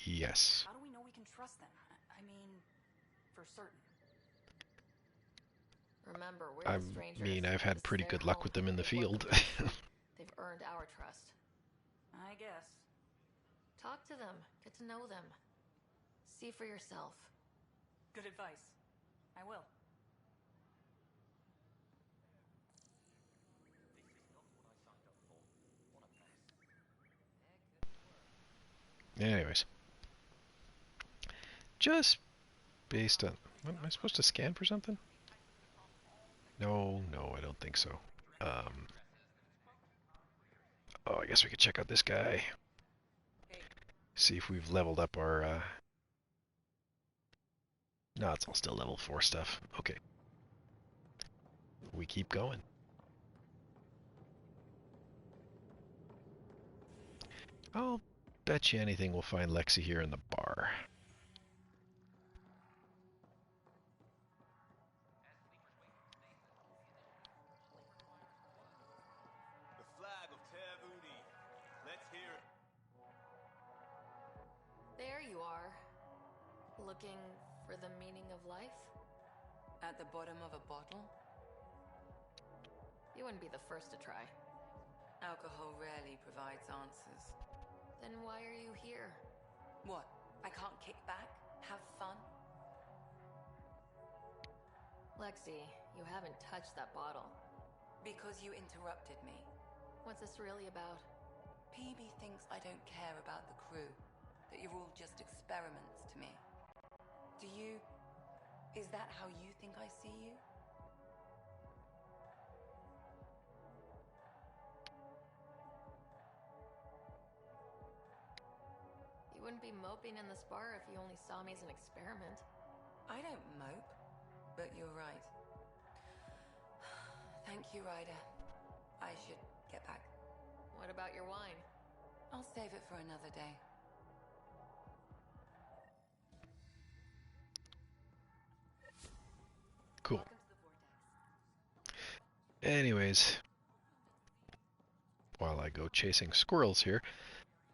Yes. How do we know we can trust them? I mean, for certain. Remember, we're I the strangers. mean, I've had This is pretty their good luck home. with them in the They've worked field. with us. They've earned our trust. I guess. Talk to them. Get to know them. See for yourself. Good advice. I will. Anyways. Just based on... What, am I supposed to scan for something? No, I don't think so. Oh, I guess we could check out this guy. See if we've leveled up our... No, it's all still level 4 stuff. Okay. We keep going. I'll bet you anything we'll find Lexi here in the bar. The flag of Tervuni. Let's hear it. There you are. Looking for the meaning of life? At the bottom of a bottle? You wouldn't be the first to try. Alcohol rarely provides answers. Then why are you here? What? I can't kick back? Have fun? Lexi, you haven't touched that bottle. Because you interrupted me. What's this really about? PB thinks I don't care about the crew. That you're all just experiments to me. Do you... Is that how you think I see you? You wouldn't be moping in this bar if you only saw me as an experiment. I don't mope, but you're right. Thank you, Ryder. I should get back. What about your wine? I'll save it for another day. Cool. Anyways, while I go chasing squirrels here,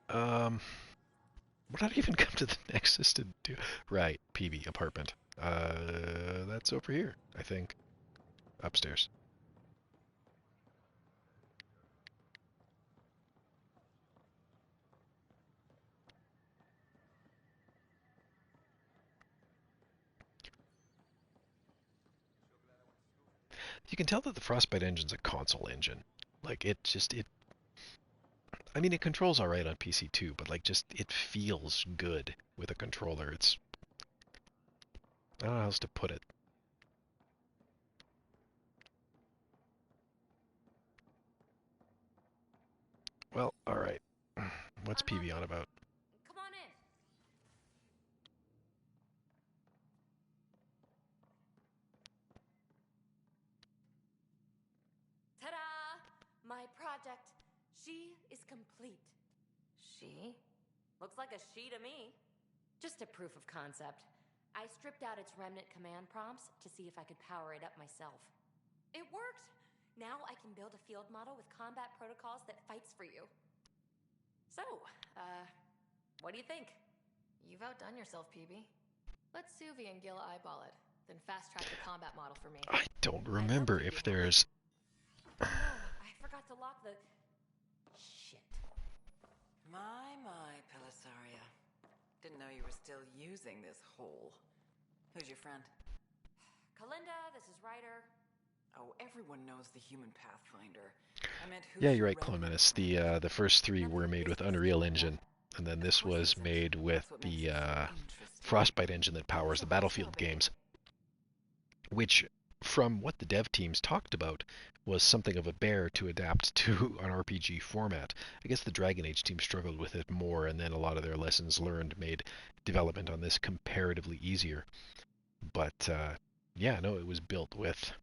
what did I even come to the Nexus to do? Right, PB apartment. That's over here, I think. Upstairs. You can tell that the Frostbite engine's a console engine. Like, it I mean, it controls alright on PC too, but like, just, it feels good with a controller. It's, I don't know how else to put it. Well, alright. What's PB on about? Come on in. Ta-da! My project. She is complete. She? Looks like a she to me. Just a proof of concept. I stripped out its remnant command prompts to see if I could power it up myself. It worked! Now I can build a field model with combat protocols that fights for you. So, what do you think? You've outdone yourself, PB. Let Suvi and Gil eyeball it, then fast-track the combat model for me. I don't remember if there's... Oh, I forgot to lock the... Shit. My, Pelisaria. Didn't know you were still using this hole. Who's your friend? Kalinda, this is Ryder. Oh, everyone knows the human Pathfinder. I meant who's Yeah, you're your right, relevant Clementis. The first three were made with Unreal Engine, and then this was made with the Frostbite engine that powers the Battlefield games, which, from what the dev teams talked about, was something of a bear to adapt to an RPG format. I guess the Dragon Age team struggled with it more, and then a lot of their lessons learned made development on this comparatively easier. But yeah, no, it was built with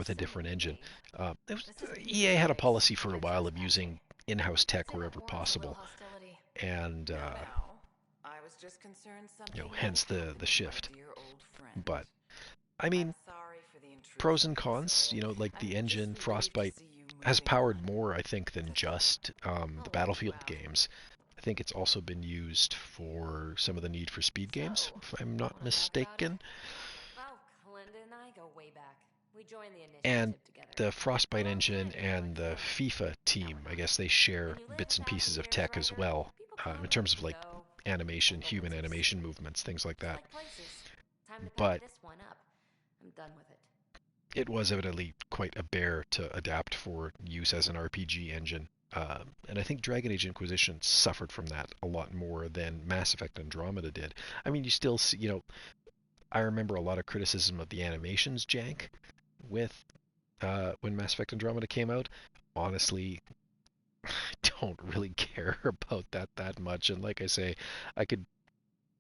a different engine. EA had a policy for a while of using in-house tech wherever possible, and I was just concerned you know, something hence might the happen to shift. my dear old friend. But I mean, Sorry for the intrusion, pros and cons. You know, like the engine, Frostbite has powered more, I think, than just the Battlefield games. I think it's also been used for some of the Need for Speed games, if I'm not mistaken. Well, Kalinda and I go way back. We joined the initiative And together. the Frostbite engine and the FIFA team, I guess they share bits and pieces of tech as well, in terms of like animation, human animation movements, things like that. But this one up. I'm done with it. it was evidently quite a bear to adapt for use as an RPG engine. And I think Dragon Age Inquisition suffered from that a lot more than Mass Effect Andromeda did. I mean, you still see, you know, I remember a lot of criticism of the animations jank with when Mass Effect Andromeda came out. Honestly, I don't really care about that much. And like I say, I could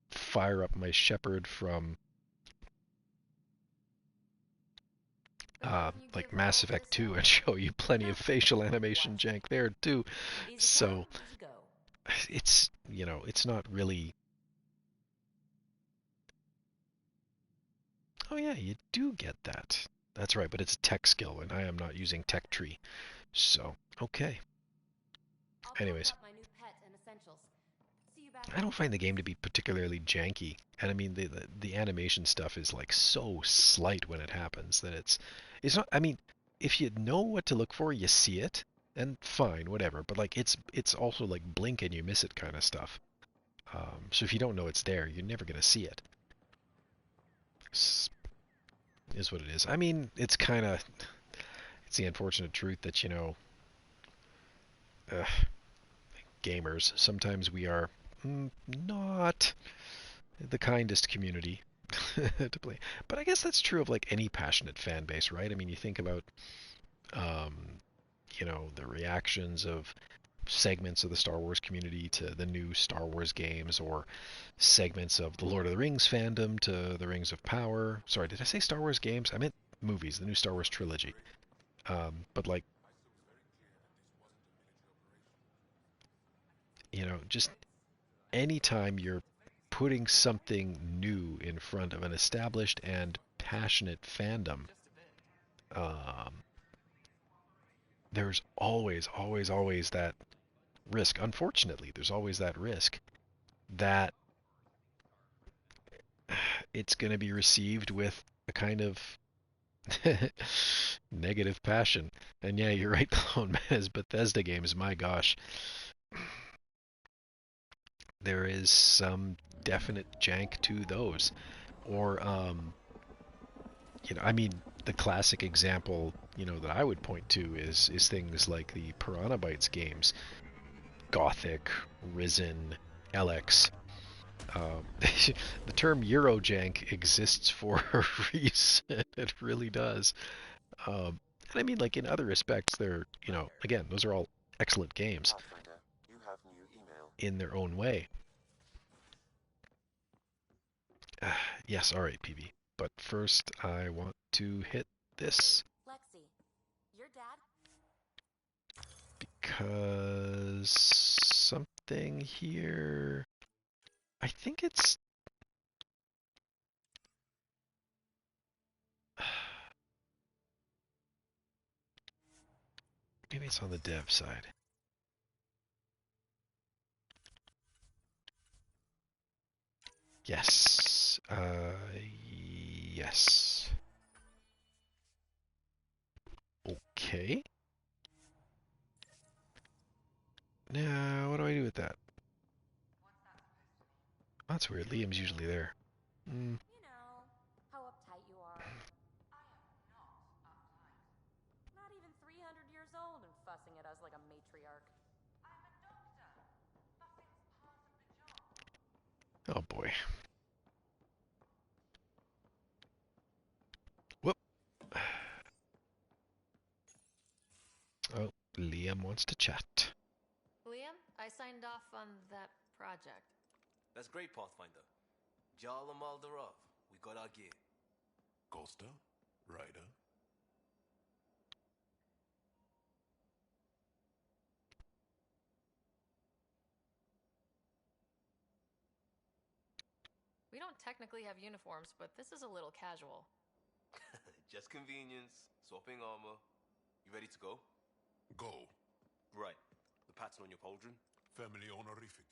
fire up my Shepard from like Mass Effect 2 and show you plenty of facial animation jank there too. So it's, it's not really. Oh yeah, you do get that. That's right, but it's a tech skill, and I am not using tech tree. So, okay. Anyways, I don't find the game to be particularly janky, and I mean the animation stuff is like so slight when it happens that it's not. I mean, if you know what to look for, you see it, and fine, whatever. But like it's also like blink and you miss it kind of stuff. So if you don't know it's there, you're never gonna see it. Is what it is. I mean, it's the unfortunate truth that uh, gamers sometimes we are not the kindest community to play. But I guess that's true of like any passionate fan base, right? I mean, you think about um, the reactions of segments of the Star Wars community to the new Star Wars games, or segments of the Lord of the Rings fandom to the Rings of Power. Sorry, did I say Star Wars games? I meant movies, the new Star Wars trilogy. But like, just anytime you're putting something new in front of an established and passionate fandom, um, there's always, always, always that risk. Unfortunately, there's always that risk that it's going to be received with a kind of negative passion. And yeah, you're right, Clone Mez Bethesda games, my gosh. There is some definite jank to those. Or, I mean, the classic example, that I would point to is things like the Piranha Bytes games, Gothic, Risen, LX. The term Eurojank exists for a reason. It really does. And I mean, like in other respects, they're, again, those are all excellent games Pathfinder, you have new email. in their own way. Yes, all right, PB. But first, I want to hit this. Lexi, your dad? Because something here. I think it's. Maybe it's on the dev side. Yes. Yes. Okay. Now, what do I do with that? That's weird. Liam's usually there. You know, how uptight you are. I am not uptight. Not even 300 years old and fussing at us like a matriarch. I'm a doctor. Fussing's part of the job. Oh boy. Whoop. Oh, Liam wants to chat. Liam, I signed off on that project. That's great, Pathfinder. Jala Maldarov, we got our gear. Costa? Ryder? We don't technically have uniforms, but this is a little casual. Just convenience, swapping armor. You ready to go? Go. Right. The pattern on your pauldron? Family honorific.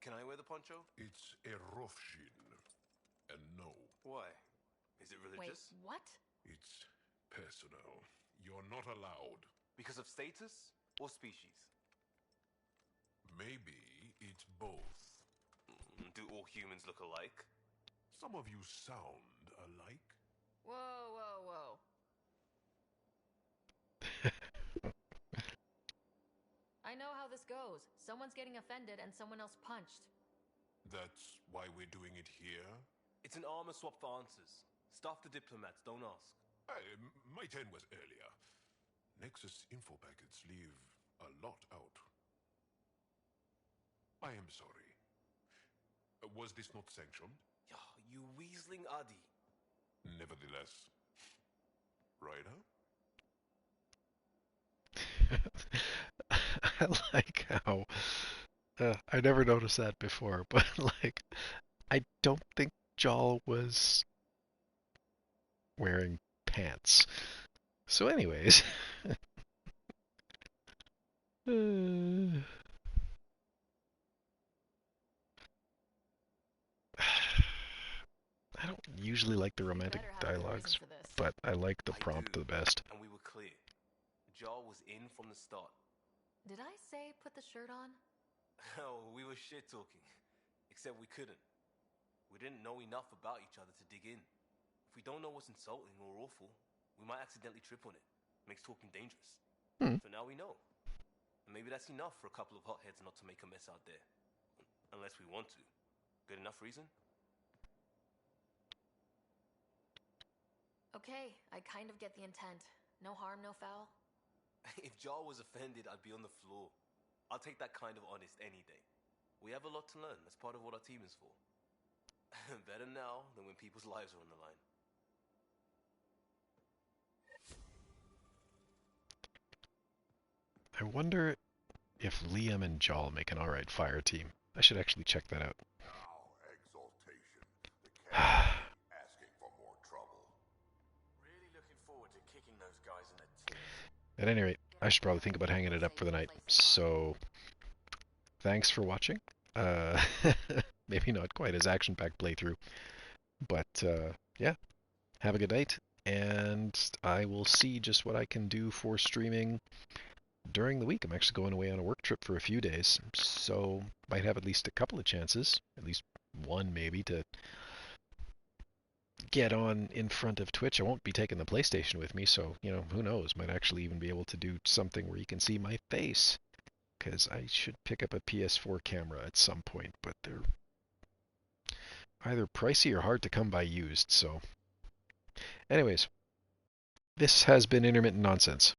Can I wear the poncho? It's a Rofshin. And no. Why? Is it religious? Wait, what? It's personal. You're not allowed. Because of status or species? Maybe it's both. Do all humans look alike? Some of you sound alike. Whoa, whoa, whoa. I know how this goes. Someone's getting offended and someone else punched. That's why we're doing it here? It's an armor swap for answers. Stuff the diplomats, don't ask. My turn was earlier. Nexus info packets leave a lot out. I am sorry. Was this not sanctioned? You weaseling Adi. Nevertheless. Right, I like how I never noticed that before, but like I don't think Jal was wearing pants. So, anyways, uh, I don't usually like the You romantic better have a good reason dialogues, for this. but I like the I do, prompt the best. and we were clear. Jar was in from the start. Did I say put the shirt on? Oh, we were shit talking. Except we couldn't. We didn't know enough about each other to dig in. If we don't know what's insulting or awful, we might accidentally trip on it. Makes talking dangerous. Hmm. So now we know. And maybe that's enough for a couple of hotheads not to make a mess out there. Unless we want to. Good enough reason? Okay, I kind of get the intent. No harm, no foul. If Jar was offended, I'd be on the floor. I'll take that kind of honest any day. We have a lot to learn. That's part of what our team is for. Better now than when people's lives are on the line. I wonder if Liam and Jal make an alright fire team. I should actually check that out. Now, exaltation. The captain's asking for more trouble. Really looking forward to kicking those guys in the teeth. At any rate, I should probably think about hanging it up for the night. So, thanks for watching. Uh, maybe not quite as action-packed playthrough, but yeah, have a good night, and I will see just what I can do for streaming during the week. I'm actually going away on a work trip for a few days, so might have at least a couple of chances, at least one maybe, to get on in front of Twitch. I won't be taking the PlayStation with me, so, who knows, might actually even be able to do something where you can see my face, because I should pick up a PS4 camera at some point, but they're either pricey or hard to come by used, so anyways, this has been Intermittent Nonsense.